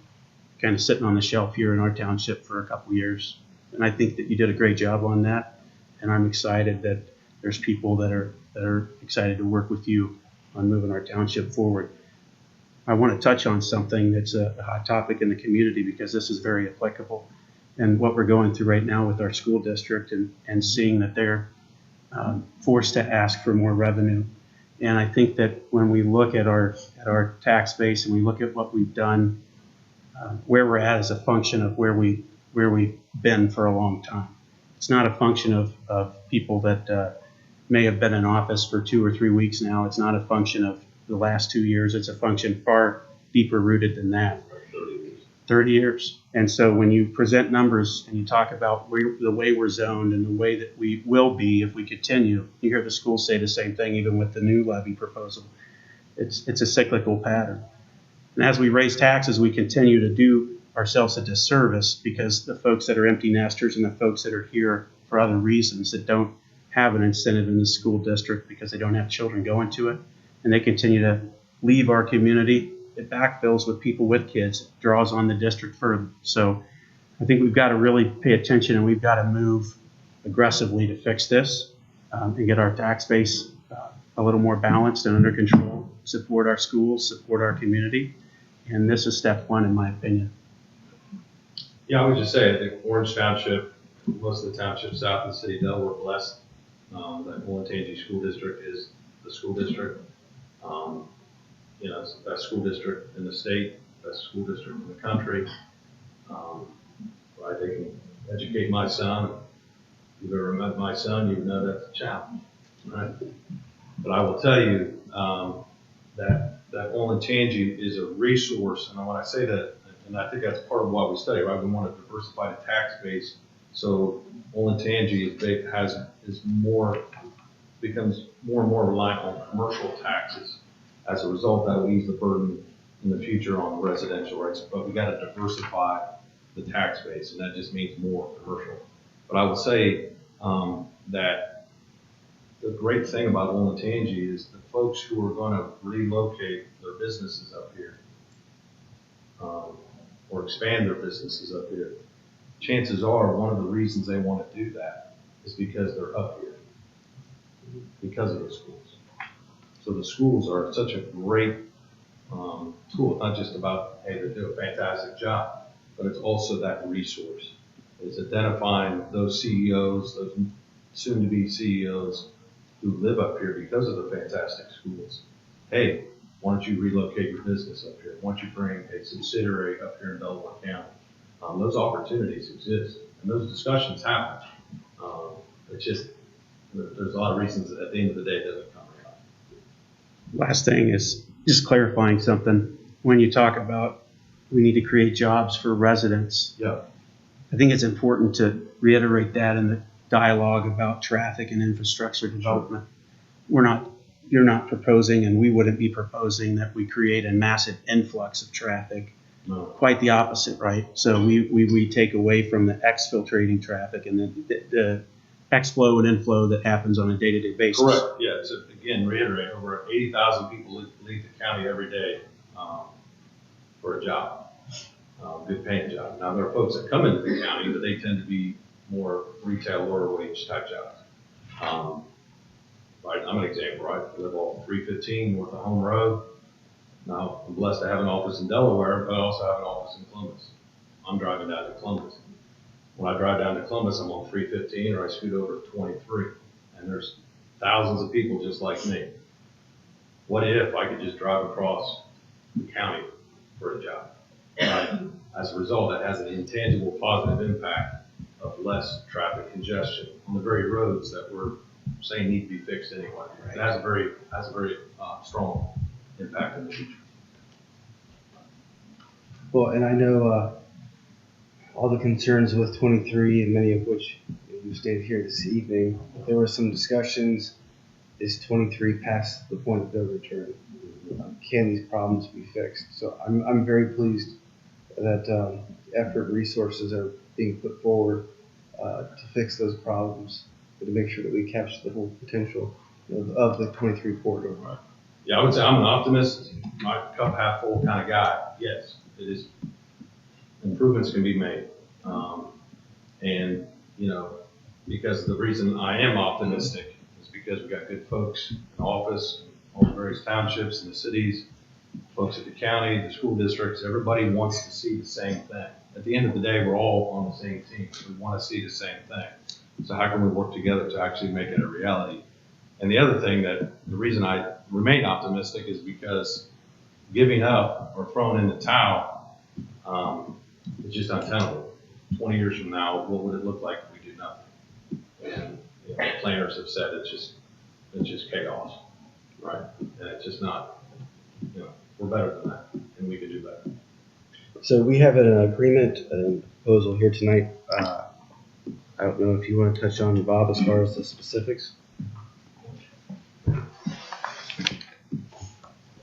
kind of sitting on the shelf here in our township for a couple years. And I think that you did a great job on that. And I'm excited that there's people that are excited to work with you on moving our township forward. I want to touch on something that's a hot topic in the community because this is very applicable. And what we're going through right now with our school district and seeing that they're forced to ask for more revenue. And I think that when we look at our tax base and we look at what we've done, where we're at is a function of where we've been for a long time. It's not a function of people that may have been in office for 2 or 3 weeks now. It's not a function of the last 2 years. It's a function far deeper rooted than that. 30 years. And so when you present numbers and you talk about the way we're zoned and the way that we will be if we continue, you hear the schools say the same thing even with the new levy proposal. It's a cyclical pattern. And as we raise taxes, we continue to do ourselves a disservice because the folks that are empty nesters and the folks that are here for other reasons that don't have an incentive in the school district because they don't have children going to it, and they continue to leave our community, it backfills with people with kids, it draws on the district further. So I think we've got to really pay attention and we've got to move aggressively to fix this and get our tax base a little more balanced and under control, support our schools, support our community. And this is step one, in my opinion. Yeah, I would just say, I think Orange Township, most of the townships south of the city of Delaware, are blessed that Olentangy School District is the school district. It's the best school district in the state, best school district in the country. They can educate my son. If you've ever met my son, you know that's a challenge, right? But I will tell you that Olentangy is a resource, and when I say that, and I think that's part of why we study, right? We want to diversify the tax base so Olentangy becomes more and more reliant on commercial taxes. As a result, that will ease the burden in the future on residential rates. But we got to diversify the tax base, and that just means more commercial. But I would say that the great thing about Olentangy is the folks who are going to relocate their businesses up here or expand their businesses up here, chances are one of the reasons they want to do that is because they're up here, because of the schools. So the schools are such a great tool. It's not just about, hey, they do a fantastic job, but it's also that resource. It's identifying those CEOs, those soon-to-be CEOs who live up here because of the fantastic schools. Hey, why don't you relocate your business up here? Why don't you bring a subsidiary up here in Delaware County? Those opportunities exist, and those discussions happen. It's just, there's a lot of reasons that at the end of the day it doesn't come around. Last thing is just clarifying something. When you talk about we need to create jobs for residents, Yeah. I think it's important to reiterate that in the dialogue about traffic and infrastructure development. You're not proposing, and we wouldn't be proposing that we create a massive influx of traffic. No. Quite the opposite, right? So we take away from the exfiltrating traffic and the exflow and inflow that happens on a day-to-day basis. Correct. Yeah. So again, reiterate, over 80,000 people leave the county every day for a job, good paying job. Now there are folks that come into the county, but they tend to be more retail, lower wage type jobs. Right, I'm an example, right? I live off 315 north of Home Road. Now, I'm blessed to have an office in Delaware, but I also have an office in Columbus. I'm driving down to Columbus. When I drive down to Columbus, I'm on 315 or I scoot over to 23. And there's thousands of people just like me. what if I could just drive across the county for a job? Right? As a result, that has an intangible positive impact of less traffic congestion on the very roads that we're saying need to be fixed anyway. It has a very strong impact in the future. Well, and I know all the concerns with 23, and many of which we've stated here this evening. There were some discussions. Is 23 past the point of no return? Can these problems be fixed? So I'm very pleased that effort and resources are being put forward to fix those problems and to make sure that we capture the whole potential of the 23 corridor. Yeah, I would say I'm an optimist, my cup half full kind of guy. Yes, it is. Improvements can be made. And, you know, because the reason I am optimistic is because we got good folks in office, all the various townships and the cities, folks at the county, the school districts, everybody wants to see the same thing. At the end of the day, we're all on the same team. We want to see the same thing. So how can we work together to actually make it a reality? And the other thing that the reason I remain optimistic is because giving up or throwing in the towel, it's just untenable. 20 years from now, what would it look like if we did nothing? And you know, planners have said it's just chaos, right? And it's just not, you know, we're better than that, and we can do better. So we have an agreement and proposal here tonight. I don't know if you want to touch on, Bob, as far as the specifics.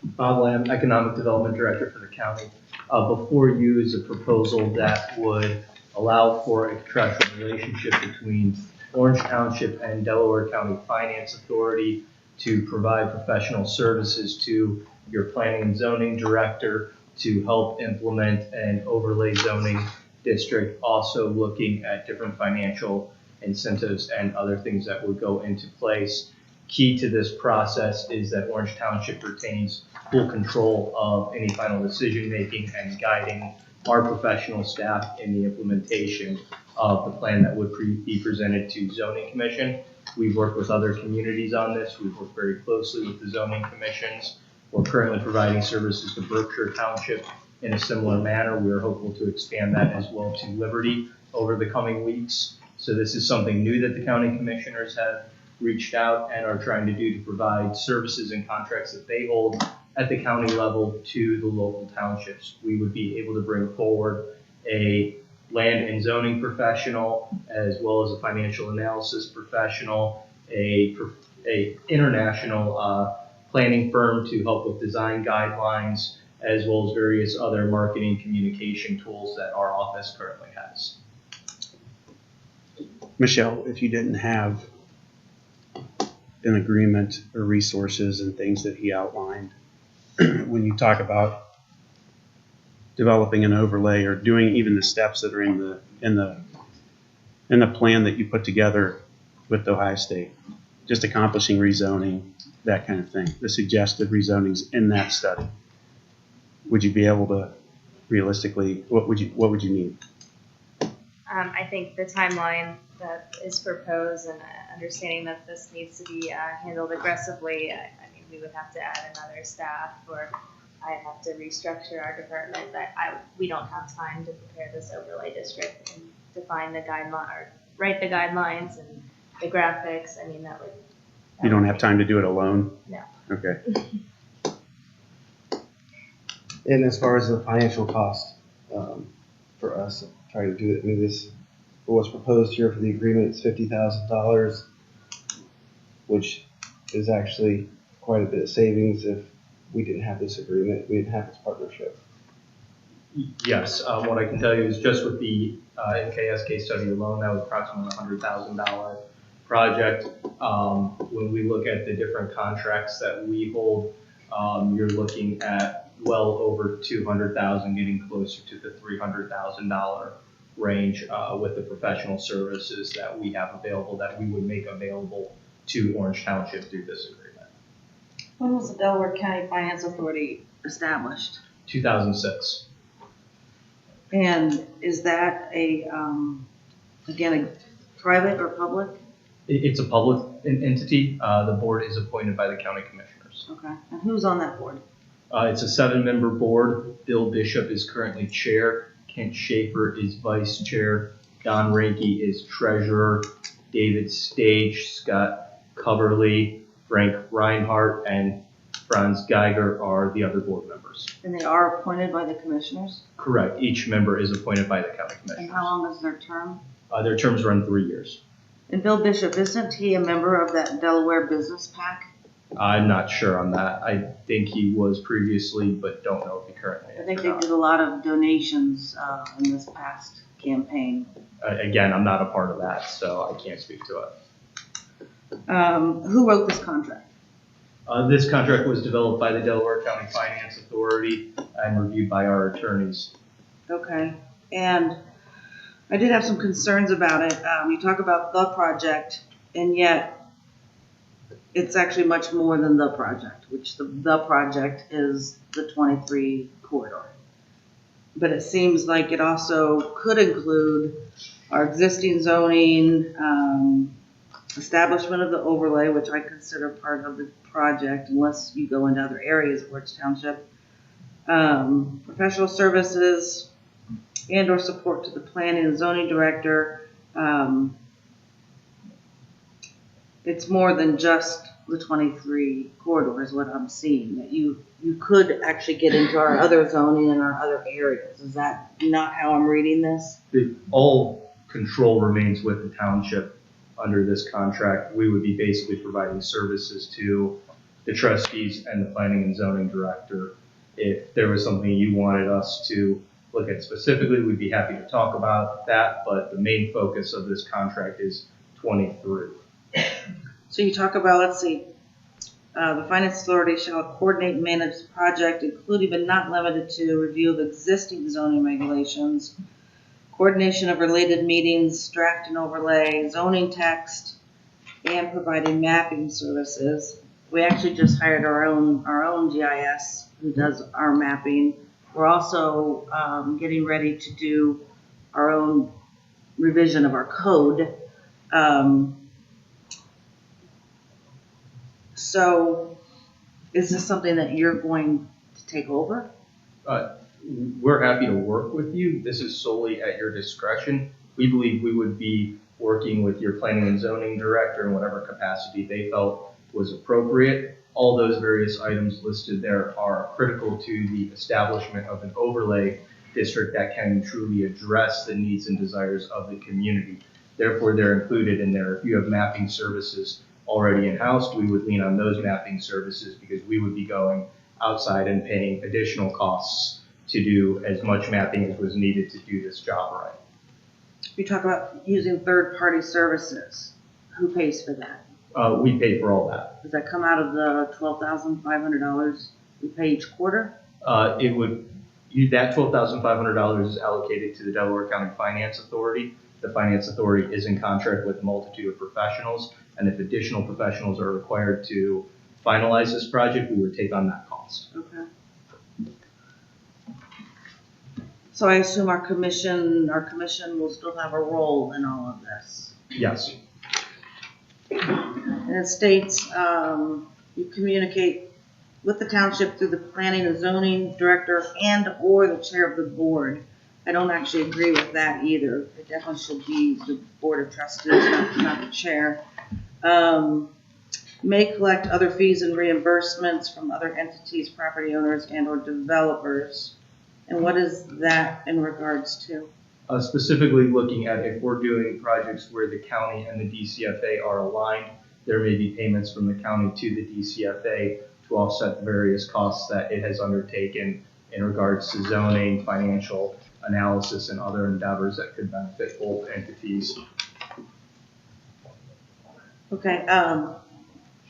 Bob Lamb, Economic Development Director for the county. Before you is a proposal that would allow for a contractual relationship between Orange Township and Delaware County Finance Authority to provide professional services to your planning and zoning director to help implement an overlay zoning district, also looking at different financial incentives and other things that would go into place. Key to this process is that Orange Township retains full control of any final decision-making and guiding our professional staff in the implementation of the plan that would be presented to Zoning Commission. We've worked with other communities on this. We've worked very closely with the zoning commissions. We're currently providing services to Berkshire Township in a similar manner. We are hopeful to expand that as well to Liberty over the coming weeks. So this is something new that the county commissioners have reached out and are trying to do to provide services and contracts that they hold at the county level to the local townships. We would be able to bring forward a land and zoning professional, as well as a financial analysis professional, a international planning firm to help with design guidelines, as well as various other marketing communication tools that our office currently has. Michelle, if you didn't have an agreement or resources and things that he outlined, when you talk about developing an overlay or doing even the steps that are in the plan that you put together with Ohio State, just accomplishing rezoning, that kind of thing, the suggested rezonings in that study, would you be able to realistically, what would you need? I think the timeline that is proposed and understanding that this needs to be handled aggressively, I mean, we would have to add another staff, or I'd have to restructure our department, but we don't have time to prepare this overlay district and define the guideline or write the guidelines and the graphics. I mean, that would. You don't have time to do it alone? No. Okay. And as far as the financial cost for us trying to do it, I mean, this what's proposed here for the agreement is $50,000, which is actually quite a bit of savings if we didn't have this agreement, we didn't have this partnership. Yes, what I can tell you is just with the MKS case study alone, that was approximately $100,000 project. When we look at the different contracts that we hold, you're looking at well over $200,000, getting closer to the $300,000 range with the professional services that we have available, that we would make available to Orange Township through this agreement. When was the Delaware County Finance Authority established? 2006. And is that again, a private or public? It's a public entity. The board is appointed by the county commissioners. members. Okay, and who's on that board? It's a 7-member board. Bill Bishop is currently chair. Kent Schaefer is vice chair. Don Ranky is treasurer. David Stage, Scott Coverly, Frank Reinhardt, and Franz Geiger are the other board members. And they are appointed by the commissioners? Correct. Each member is appointed by the county And how commissioners. long is their term? Their terms run 3 years. And Bill Bishop, isn't he a member of that Delaware Business PAC? I'm not sure on that. I think he was previously, but don't know if he currently is. I think or they not. did a lot of donations in this past campaign. Again, I'm not a part of that, so I can't speak to it. Who wrote this contract? This contract was developed by the Delaware County Finance Authority and reviewed by our attorneys. Okay, and I did have some concerns about it. You talk about the project, and yet it's actually much more than the project, which the project is the 23 corridor. But it seems like it also could include our existing zoning, establishment of the overlay, which I consider part of the project, unless you go into other areas of Orange Township, professional services, and or support to the planning and zoning director. It's more than just the 23 corridor is what I'm seeing, that you could actually get into our other zoning and our other areas. Is that not how I'm reading this? All control remains with the township under this contract. We would be basically providing services to the trustees and the planning and zoning director. If there was something you wanted us to look at specifically, we'd be happy to talk about that, but the main focus of this contract is 23. So you talk about, let's see, the finance authority shall coordinate and manage the project, including but not limited to review of existing zoning regulations, coordination of related meetings, draft and overlay, zoning text, and providing mapping services. We actually just hired our own GIS who does our mapping. We're also getting ready to do our own revision of our code. So is this something that you're going to take over? We're happy to work with you. This is solely at your discretion. We believe we would be working with your planning and zoning director in whatever capacity they felt was appropriate. All those various items listed there are critical to the establishment of an overlay district that can truly address the needs and desires of the community. Therefore, they're included in there. If you have mapping services already in-house, we would lean on those mapping services because we would be going outside and paying additional costs to do as much mapping as was needed to do this job right. You talk about using third-party services. Who pays for that? We pay for all that. Does that come out of the $12,500 we pay each quarter? That $12,500 is allocated to the Delaware County Finance Authority. The Finance Authority is in contract with a multitude of professionals, and if additional professionals are required to finalize this project, we would take on that cost. Okay. So I assume our commission will still have a role in all of this. Yes. And it states, you communicate with the township through the planning and zoning director and or the chair of the board. I don't actually agree with that either. It definitely should be the board of trustees, not the chair. May collect other fees and reimbursements from other entities, property owners, and or developers. And what is that in regards to? Specifically looking at if we're doing projects where the county and the DCFA are aligned, there may be payments from the county to the DCFA to offset the various costs that it has undertaken in regards to zoning, financial analysis, and other endeavors that could benefit both entities. Okay,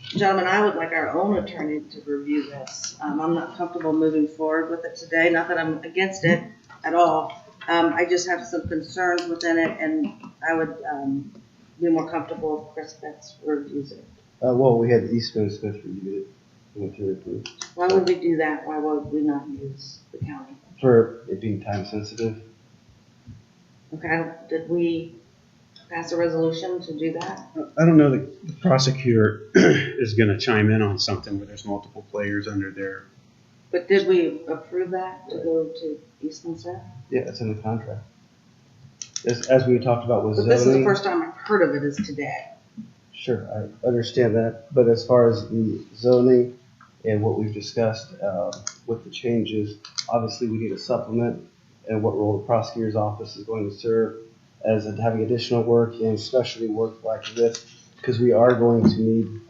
gentlemen, I would like our own attorney to review this. I'm not comfortable moving forward with it today, not that I'm against it at all. I just have some concerns within it, and I would be more comfortable if Chris Betts reviews it. Well, we had Eastman Smith review it. Went through it Why would we do that? Why would we not use the county? for it being time sensitive. Okay, did we pass a resolution to do that? I don't know that the prosecutor is gonna chime in on something where there's multiple players under there. But did we approve that to go to Eastman Smith? Yeah, it's in the contract. As we talked about with But this is the zoning. first time I've heard of it is today. Sure, I understand that, but as far as the zoning and what we've discussed with the changes, obviously we need a supplement and what role the prosecutor's office is going to serve as in having additional work and specialty work like this, because we are going to need,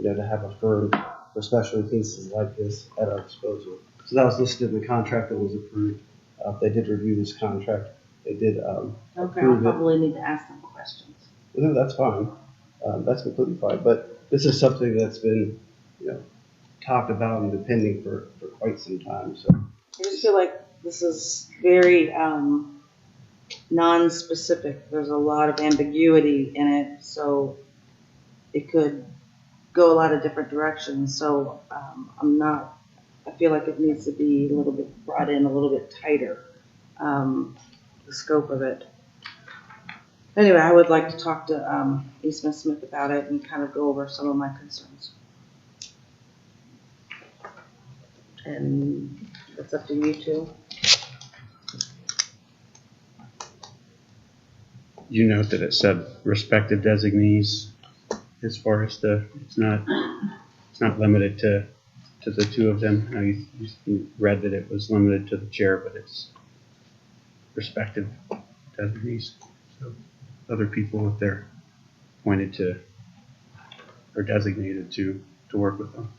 to have a firm for specialty cases like this at our disposal. So that was listed in the contract that was approved. They did review this contract. They did Okay, I'll approve it. probably need to ask them questions. No, that's fine. That's completely fine. But this is something that's been, talked about and been pending for quite some time. So I just feel like this is very non-specific. There's a lot of ambiguity in it, so it could go a lot of different directions. So I feel like it needs to be a little bit brought in a little bit tighter, the scope of it. Anyway, I would like to talk to Eastman Smith about it and kind of go over some of my concerns. And it's up to you two. You note that it said respective designees as far as it's not limited to the two of them. Now you read that it was limited to the chair, but it's respective designees. So other people, if they're appointed to or designated to work with them.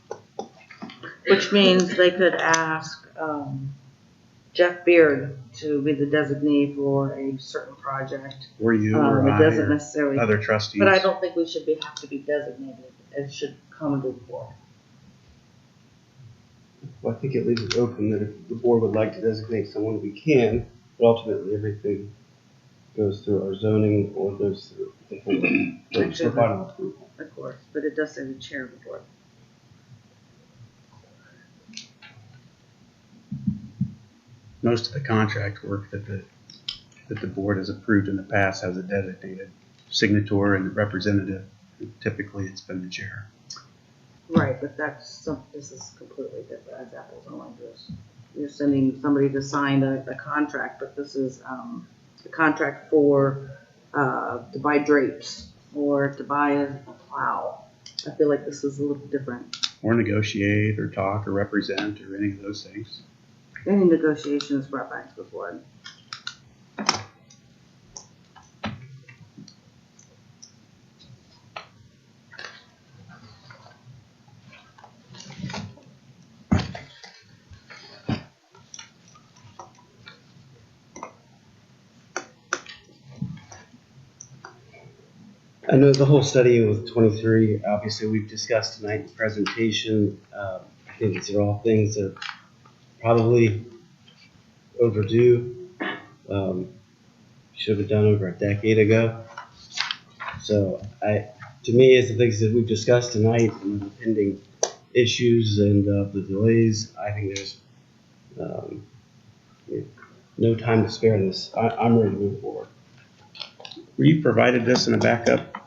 Which means they could ask Jeff Beard to be the designee for a certain project. Or you or It I doesn't or necessarily, other trustees. but I don't think we should have to be designated. It should come to the board. well, I think it leaves it open that if the board would like to designate someone, we can. But ultimately, everything goes through our zoning or goes through the board for final approval. Of course, but it does say the chair of the board. Most of the contract work that the board has approved in the past has a designated signator and representative. Typically, it's been the chair. Right, but this is completely different. It's apples and oranges. You're sending somebody to sign a contract, but this is a contract for to buy drapes or to buy a plow. I feel like this is a little different. Or negotiate or talk or represent or any of those things. Any negotiations brought back to the board. I know the whole study with 23, obviously we've discussed tonight in the presentation. I think these are all things that are probably overdue. Should have been done over a decade ago. So to me, it's the things that we've discussed tonight and the pending issues and the delays. I think there's no time to spare in this. I'm ready to move forward. Were you provided this in a backup?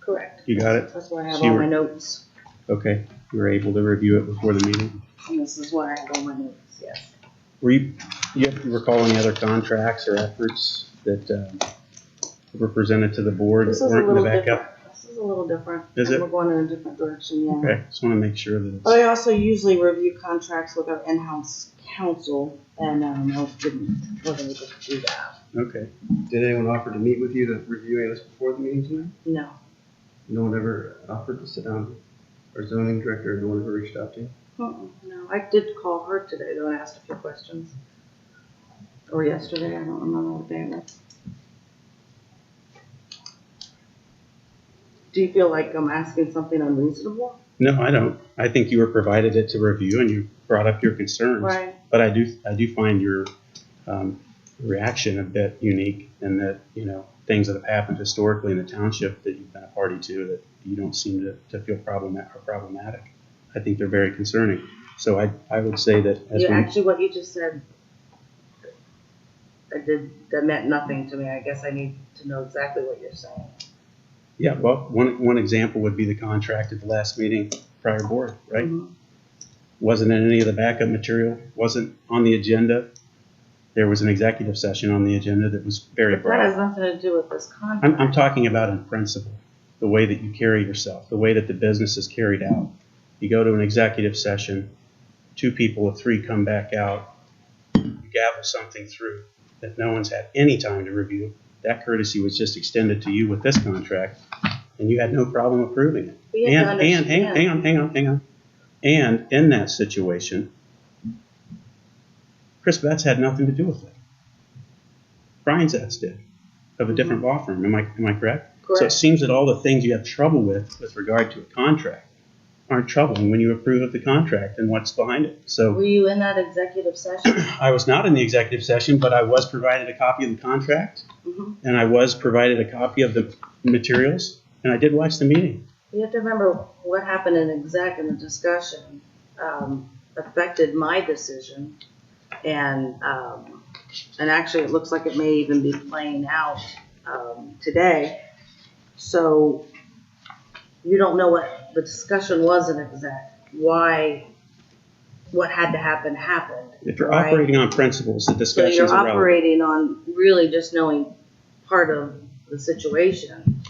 Correct. You got it? That's why I have So you all were- my notes. Okay. You were able to review it before the meeting? And this is why I have all my notes, yes. Were you recall any other contracts or efforts that were presented to the board This that is a weren't in the little backup? different. This is a little different. Is it? We're going in a different direction, yeah. Okay, just want to make sure that But it's, I also usually review contracts with our in-house counsel, and I wasn't able to do that. okay. Did anyone offer to meet with you to review any of this before the meeting tonight? No. No one ever offered to sit down? Our zoning director, no one ever reached out to you? No, I did call her today though and asked a few questions. Or yesterday, I don't remember what day it was. Do you feel like I'm asking something unreasonable? No, I don't. I think you were provided it to review and you brought up your concerns. Right. But I do find your reaction a bit unique in that, things that have happened historically in the township that you've been a party to that you don't seem to feel problematic. I think they're very concerning. So I would say that Actually, what you just said, that meant nothing to me. I guess I need to know exactly what you're saying. Yeah, well, one example would be the contract at the last meeting, prior board, right? Mhm. Wasn't in any of the backup material, wasn't on the agenda. There was an executive session on the agenda that was very But that has broad. nothing to do with this contract. I'm talking about in principle, the way that you carry yourself, the way that the business is carried out. You go to an executive session, 2 people of 3 come back out, you gavel something through that no one's had any time to review. That courtesy was just extended to you with this contract, and you had no problem approving it. We have to And, understand. hang on. And in that situation, Chris Betts had nothing to do with it. Brian Zetz did, of a different law firm. Am I correct? So it Correct. seems that all the things you have trouble with regard to a contract aren't troubling when you approve of the contract and what's behind it. So Were you in that executive session? I was not in the executive session, but I was provided a copy of the contract, Mhm. and I was provided a copy of the materials, and I did watch the meeting. You have to remember what happened in exec in the discussion affected my decision, and actually it looks like it may even be playing out today. So you don't know what the discussion was in exec, why, what had to happen happened. If you're right? operating on principles, the So discussion's you're irrelevant. operating on really just knowing part of the situation.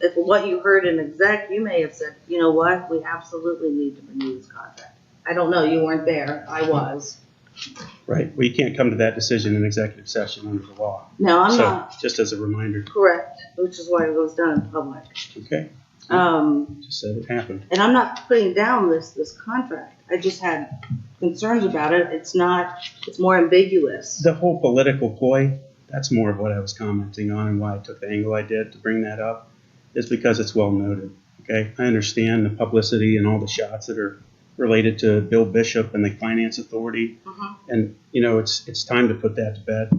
If what you heard in exec, you may have said, you know what, we absolutely need to renew this contract. I don't know, you weren't there, I was. Right, well, you can't come to that decision in executive session under the law. No, I'm So, not just as a reminder, correct, which is why it was done in public. okay, just said it happened. And I'm not putting down this contract, I just had concerns about it. It's more ambiguous. The whole political ploy, that's more of what I was commenting on and why I took the angle I did to bring that up, is because it's well noted, okay? I understand the publicity and all the shots that are related to Bill Bishop and the Finance Authority, and, you know, it's time to put that to bed.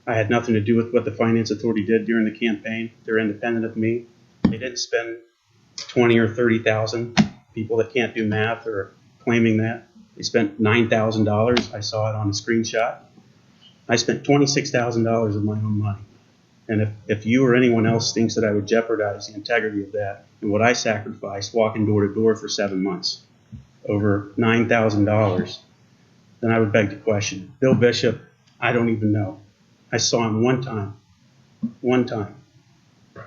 I had nothing to do with what the Finance Authority did during the campaign. They're independent of me. They didn't spend 20 or 30,000. People that can't do math are claiming that. They spent $9,000. I saw it on a screenshot. I spent $26,000 of my own money. And if you or anyone else thinks that I would jeopardize the integrity of that and what I sacrificed walking door to door for 7 months over $9,000, then I would beg to question it. Bill Bishop, I don't even know. I saw him one time.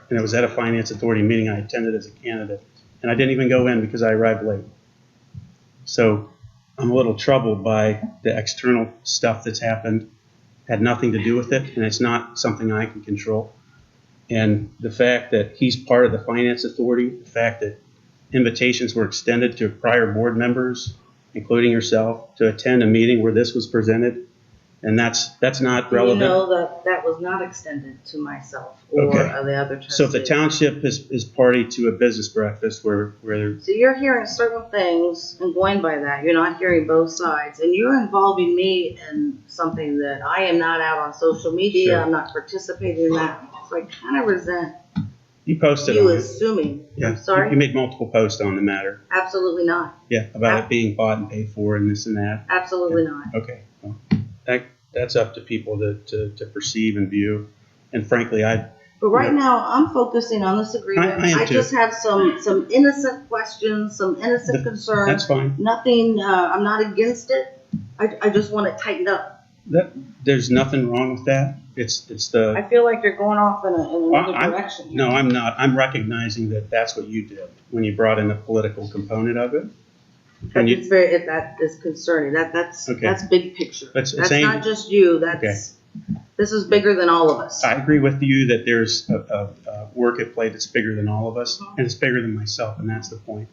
And it was at a Finance Authority meeting I attended as a candidate. And I didn't even go in because I arrived late. So I'm a little troubled by the external stuff that's happened. Had nothing to do with it, and it's not something I can control. And the fact that he's part of the Finance Authority, the fact that invitations were extended to prior board members, including yourself, to attend a meeting where this was presented, and that's not relevant. You know that was not extended to myself or Okay. the other trustees. So if the township is party to a business breakfast where So you're hearing certain things and going by that. You're not hearing both sides. And you're involving me in something that I am not out on social media. Sure. I'm not participating in that. So I kind of resent you posted you on it. assuming. Yeah, I'm sorry? you made multiple posts on the matter. Absolutely not. Yeah, about it being bought and paid for and this and that. Absolutely not. Okay, well, that's up to people to perceive and view. And frankly, But right now, I'm focusing on this agreement. I am I too. just have some innocent questions, some innocent concerns. that's fine. Nothing, I'm not against it. I just want it tightened up. There's nothing wrong with that. It's the I feel like you're going off in another I'm- direction. no, I'm not. I'm recognizing that that's what you did when you brought in the political component of it. When you, That is concerning. That's Okay. big picture. It's That's aimed- not just you. This is bigger than all of us. I agree with you that there's a work at play that's bigger than all of us, and it's bigger than myself, and that's the point.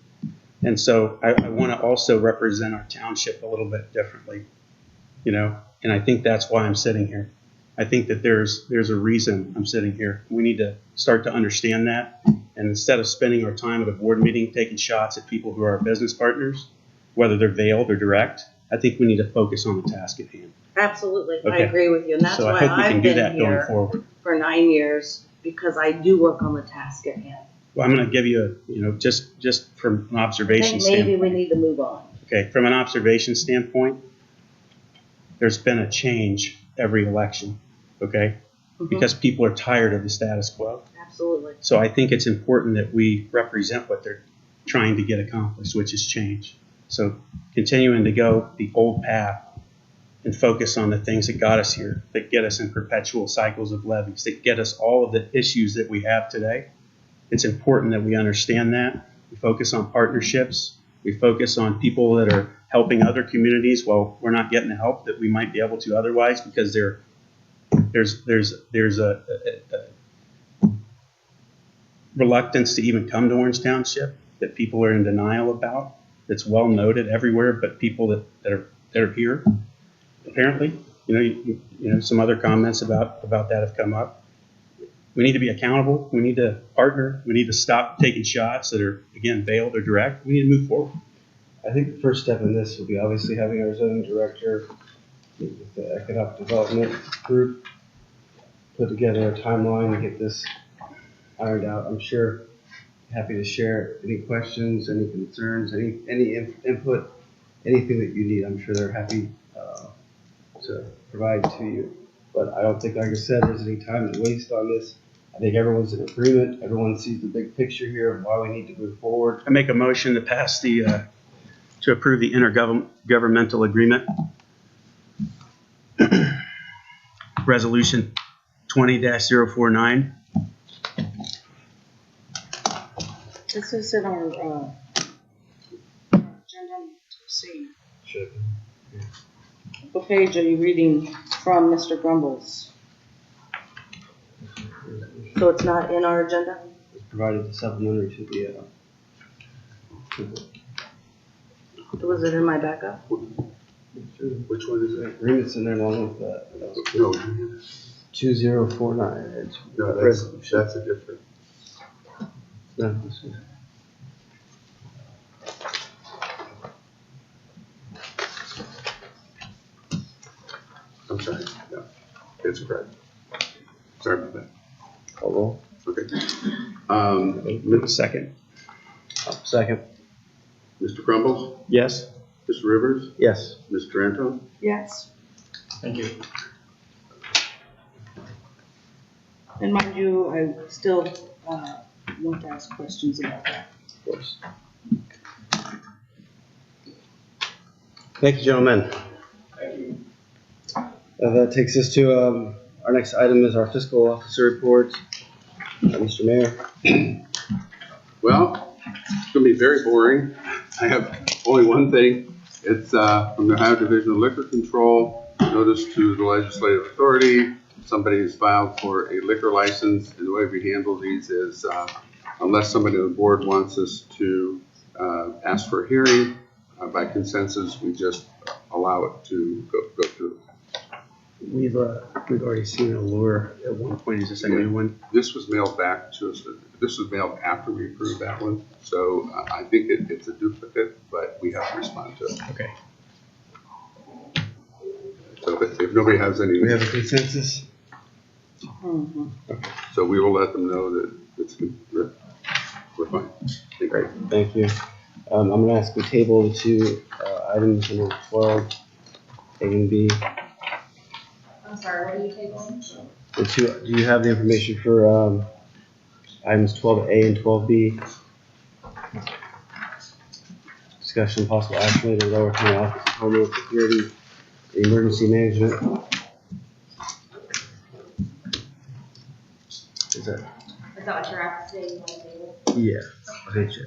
And so I want to also represent our township a little bit differently, you know, and I think that's why I'm sitting here. I think that there's a reason I'm sitting here. We need to start to understand that, and instead of spending our time at a board meeting taking shots at people who are our business partners, whether they're veiled or direct, I think we need to focus on the task at hand. Absolutely. I Okay. agree with you. And that's So I why hope we can I've do been that going here forward. for 9 years, because I do work on the task at hand. Well, I'm going to give you just from an I observation think maybe standpoint. we need to move on. Okay, from an observation standpoint, there's been a change every election. okay? Because people are tired of the status quo. Absolutely. So I think it's important that we represent what they're trying to get accomplished, which is change. So continuing to go the old path and focus on the things that got us here, that get us in perpetual cycles of levies, that get us all of the issues that we have today. It's important that we understand that. We focus on partnerships. We focus on people that are helping other communities while we're not getting the help that we might be able to otherwise, because there's a reluctance to even come to Orange Township that people are in denial about. That's well noted everywhere, but people that are here, apparently, you know, some other comments about that have come up. We need to be accountable. We need to partner. We need to stop taking shots that are, again, veiled or direct. We need to move forward. I think the first step in this will be obviously having our zoning director meet with the economic development group, put together a timeline and get this ironed out. I'm sure happy to share any questions, any concerns, any input, anything that you need. I'm sure they're happy to provide to you. But I don't think, like I said, there's any time to waste on this. I think everyone's in agreement. Everyone sees the big picture here of why we need to move forward. I make a motion to pass to approve the intergovernmental agreement. Resolution 20-049. This is in our, agenda. Let's see. Should. What page are you reading from, Mr. Grumbles? So it's not in our agenda? It's provided the supplementary to the Was it in my backup? Which one is that? agreements in there along with that. No, 2049. It's no, resolution. that's a different. No, this is. I'm sorry. No, it's correct. Sorry about that. Call roll. Okay. Second. Second. Mr. Crumbles, Yes. Mr. Rivers, Yes. Mr. Trento, Yes. Thank you. And mind you, I still, want to ask questions about that. Of course. Thank you, gentlemen. Thank you. That takes us to our next item is our fiscal officer report. Mr. Mayor. Well, it's going to be very boring. I have only one thing. It's from the Ohio Division of Liquor Control, notice to the legislative authority. Somebody has filed for a liquor license, and the way we handle these is unless somebody on the board wants us to ask for a hearing, by consensus, we just allow it to go through. We've already seen Allure at one point. Is this a new one? This was mailed back to us. This was mailed after we approved that one. So I think it's a duplicate, but we have to respond to it. Okay. So if nobody has any, We have a consensus. Mm-hmm. so we will let them know that we're fine. Great, thank you. I'm going to ask we table the two items number 12, A and B. I'm sorry, what are you tabling? The two, do you have the information for items 12A and 12B? Discussion of possible action later, Lower County Office of Homeland Security, Emergency Management. Is that? Is that what you're after today, you want to table? Yeah.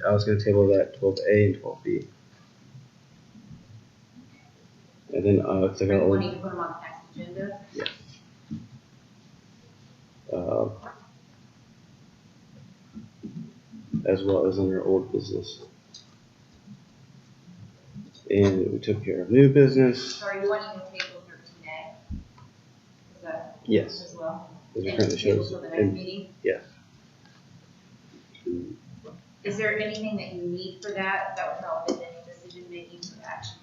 I was going to table that 12A and 12B. And then it's like Are our you old, wanting to put them on the next agenda? As well as under old business. And we took care of new business. So are you wanting to table 13A? Is that Yes. as well? As it And currently table shows. till the next And- meeting? Yes. Is there anything that you need for that would help in any decision making for action?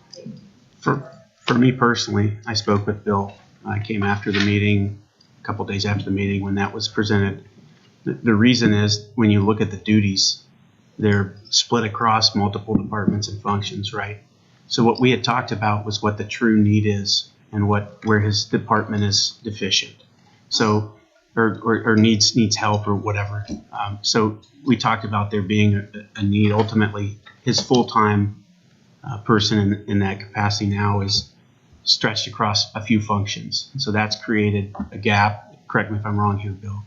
For me personally, I spoke with Bill. I came after the meeting, a couple days after the meeting when that was presented. The reason is when you look at the duties, they're split across multiple departments and functions, right? So what we had talked about was what the true need is and where his department is deficient. So, or needs help or whatever. So we talked about there being a need. Ultimately, his full-time person in that capacity now is stretched across a few functions. So that's created a gap. Correct me if I'm wrong here, Bill.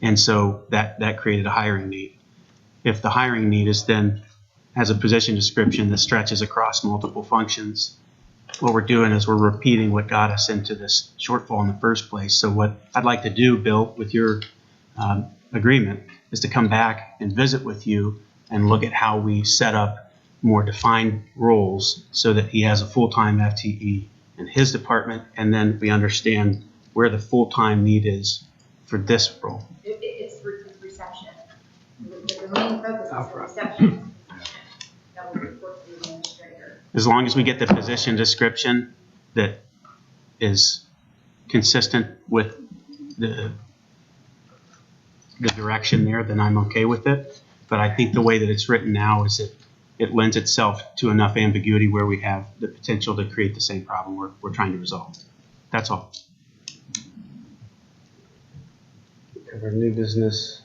And so that created a hiring need. If the hiring need is then has a position description that stretches across multiple functions, what we're doing is we're repeating what got us into this shortfall in the first place. So what I'd like to do, Bill, with your agreement, is to come back and visit with you and look at how we set up more defined roles so that he has a full-time FTE in his department, and then we understand where the full-time need is for this role. It's reception. The main focus is the reception that will report to the administrator. As long as we get the position description that is consistent with the direction there, then I'm okay with it. But I think the way that it's written now is that it lends itself to enough ambiguity where we have the potential to create the same problem we're trying to resolve. That's all. Cover new business.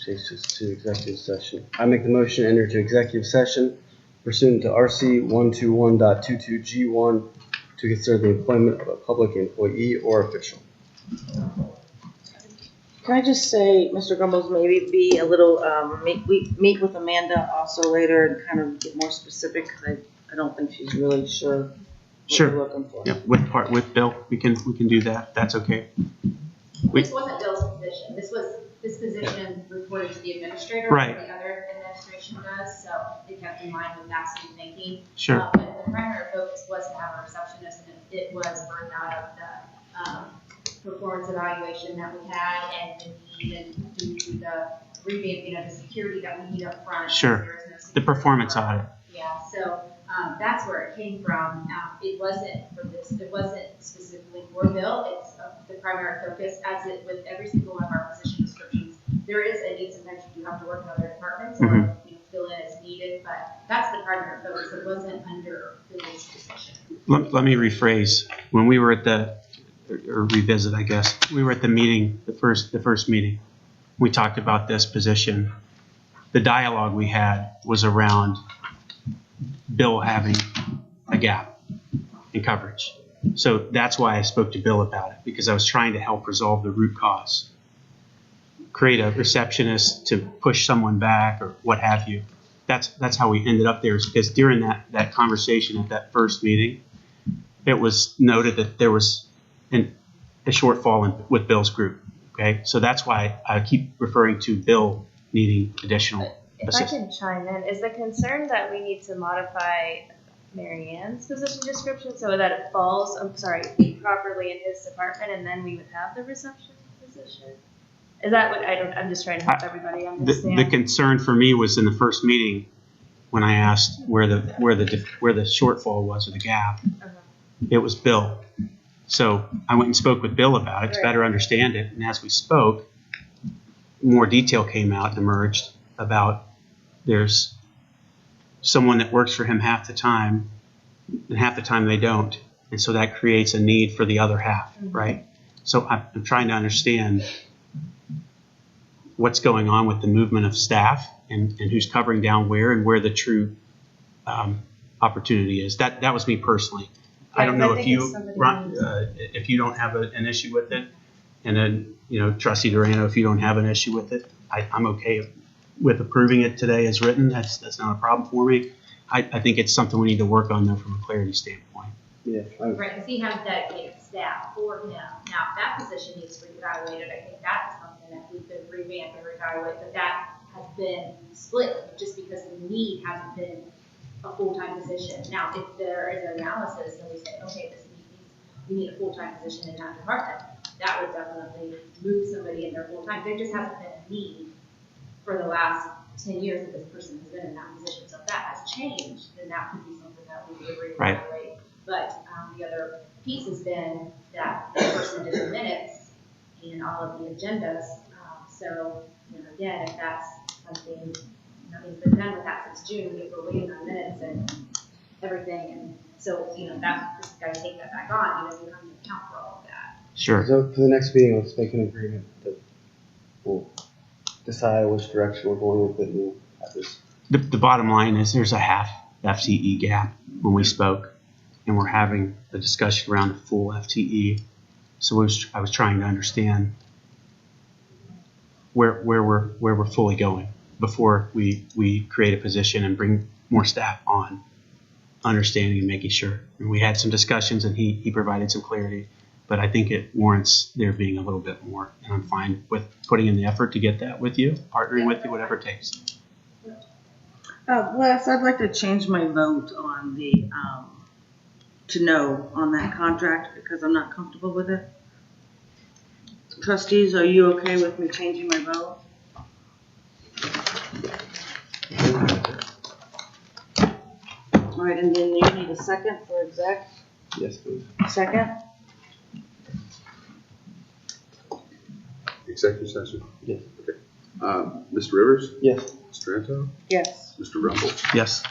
Takes us to executive session. I make the motion to enter to executive session pursuant to RC 121.22G1 to consider the employment of a public employee or official. Can I just say, Mr. Grumbles, maybe be a little, meet with Amanda also later and kind of get more specific, because I don't think she's really sure what Sure. you're looking for. Yep. With Bill, we can do that. That's okay. This wasn't Bill's position. This position reported to the administrator. Right. Like the other administration does, so they kept in line with that same thinking. Sure. But the primary focus was to have a receptionist, and it was birthed out of the performance evaluation that we had and the need and due to the revamping of the security that we need up front. Sure. There is no The security performance up front. audit. Yeah, so that's where it came from. It wasn't for this, it wasn't specifically for Bill. It's the primary focus, as it with every single one of our position descriptions. There is a need, sometimes you do have to work in other departments or fill in as needed, but that's the primary focus. It wasn't under Bill's position. Let me rephrase. When we were at or revisit, I guess, we were at the meeting, the first meeting. We talked about this position. The dialogue we had was around Bill having a gap in coverage. So that's why I spoke to Bill about it, because I was trying to help resolve the root cause. Create a receptionist to push someone back or what have you. That's how we ended up there, is because during that conversation at that first meeting, it was noted that there was a shortfall with Bill's group. Okay, so that's why I keep referring to Bill needing additional If assistance. I can chime in, is the concern that we need to modify Mary Ann's position description so that it falls, properly in his department, and then we would have the reception position? Is that what, I'm just trying to help everybody understand. The concern for me was in the first meeting when I asked where the shortfall was, or the gap. It was Bill. So I went and spoke with Bill about it to better understand it. And as we spoke, more detail came out and emerged about there's someone that works for him half the time, and half the time they don't. And so that creates a need for the other half, right? So I'm trying to understand what's going on with the movement of staff and who's covering down where and where the true opportunity is. That was me personally. I don't know if you, if you don't have an issue with it, and then, Trustee Durano, if you don't have an issue with it, I'm okay with approving it today as written. That's not a problem for me. I think it's something we need to work on though from a clarity standpoint. Yeah. Right, because he has dedicated staff for him. Now, that position needs to be evaluated. I think that is something that we could revamp and reevaluate, but that has been split just because the need hasn't been a full-time position. Now, if there is an analysis and we say, okay, we need a full-time position in that department, that would definitely move somebody in there full-time. There just hasn't been a need for the last 10 years that this person has been in that position. So if that has changed, then that could be something that we would reevaluate. Right. But the other piece has been that the person did the minutes and all of the agendas. So, again, if that's something, he's been done with that since June, if we're waiting on minutes and everything. And so, that just got to take that back on. You have to account for all of that. Sure. So for the next meeting, let's make an agreement that we'll decide which direction we're going with it and we'll have this. The bottom line is there's a half FTE gap when we spoke, and we're having the discussion around the full FTE. So I was trying to understand where we're fully going before we create a position and bring more staff on, understanding and making sure. And we had some discussions, and he provided some clarity, but I think it warrants there being a little bit more. And I'm fine with putting in the effort to get that with you, partnering with you, whatever it takes. Wes, I'd like to change my vote on the, to no on that contract because I'm not comfortable with it. Trustees, are you okay with me changing my vote? All right, and then you need a second for exec? Yes, please. Second? Executive session? Yes. Okay. Mr. Rivers? Yes. Mr. Anto? Yes. Mr. Rumble? Yes.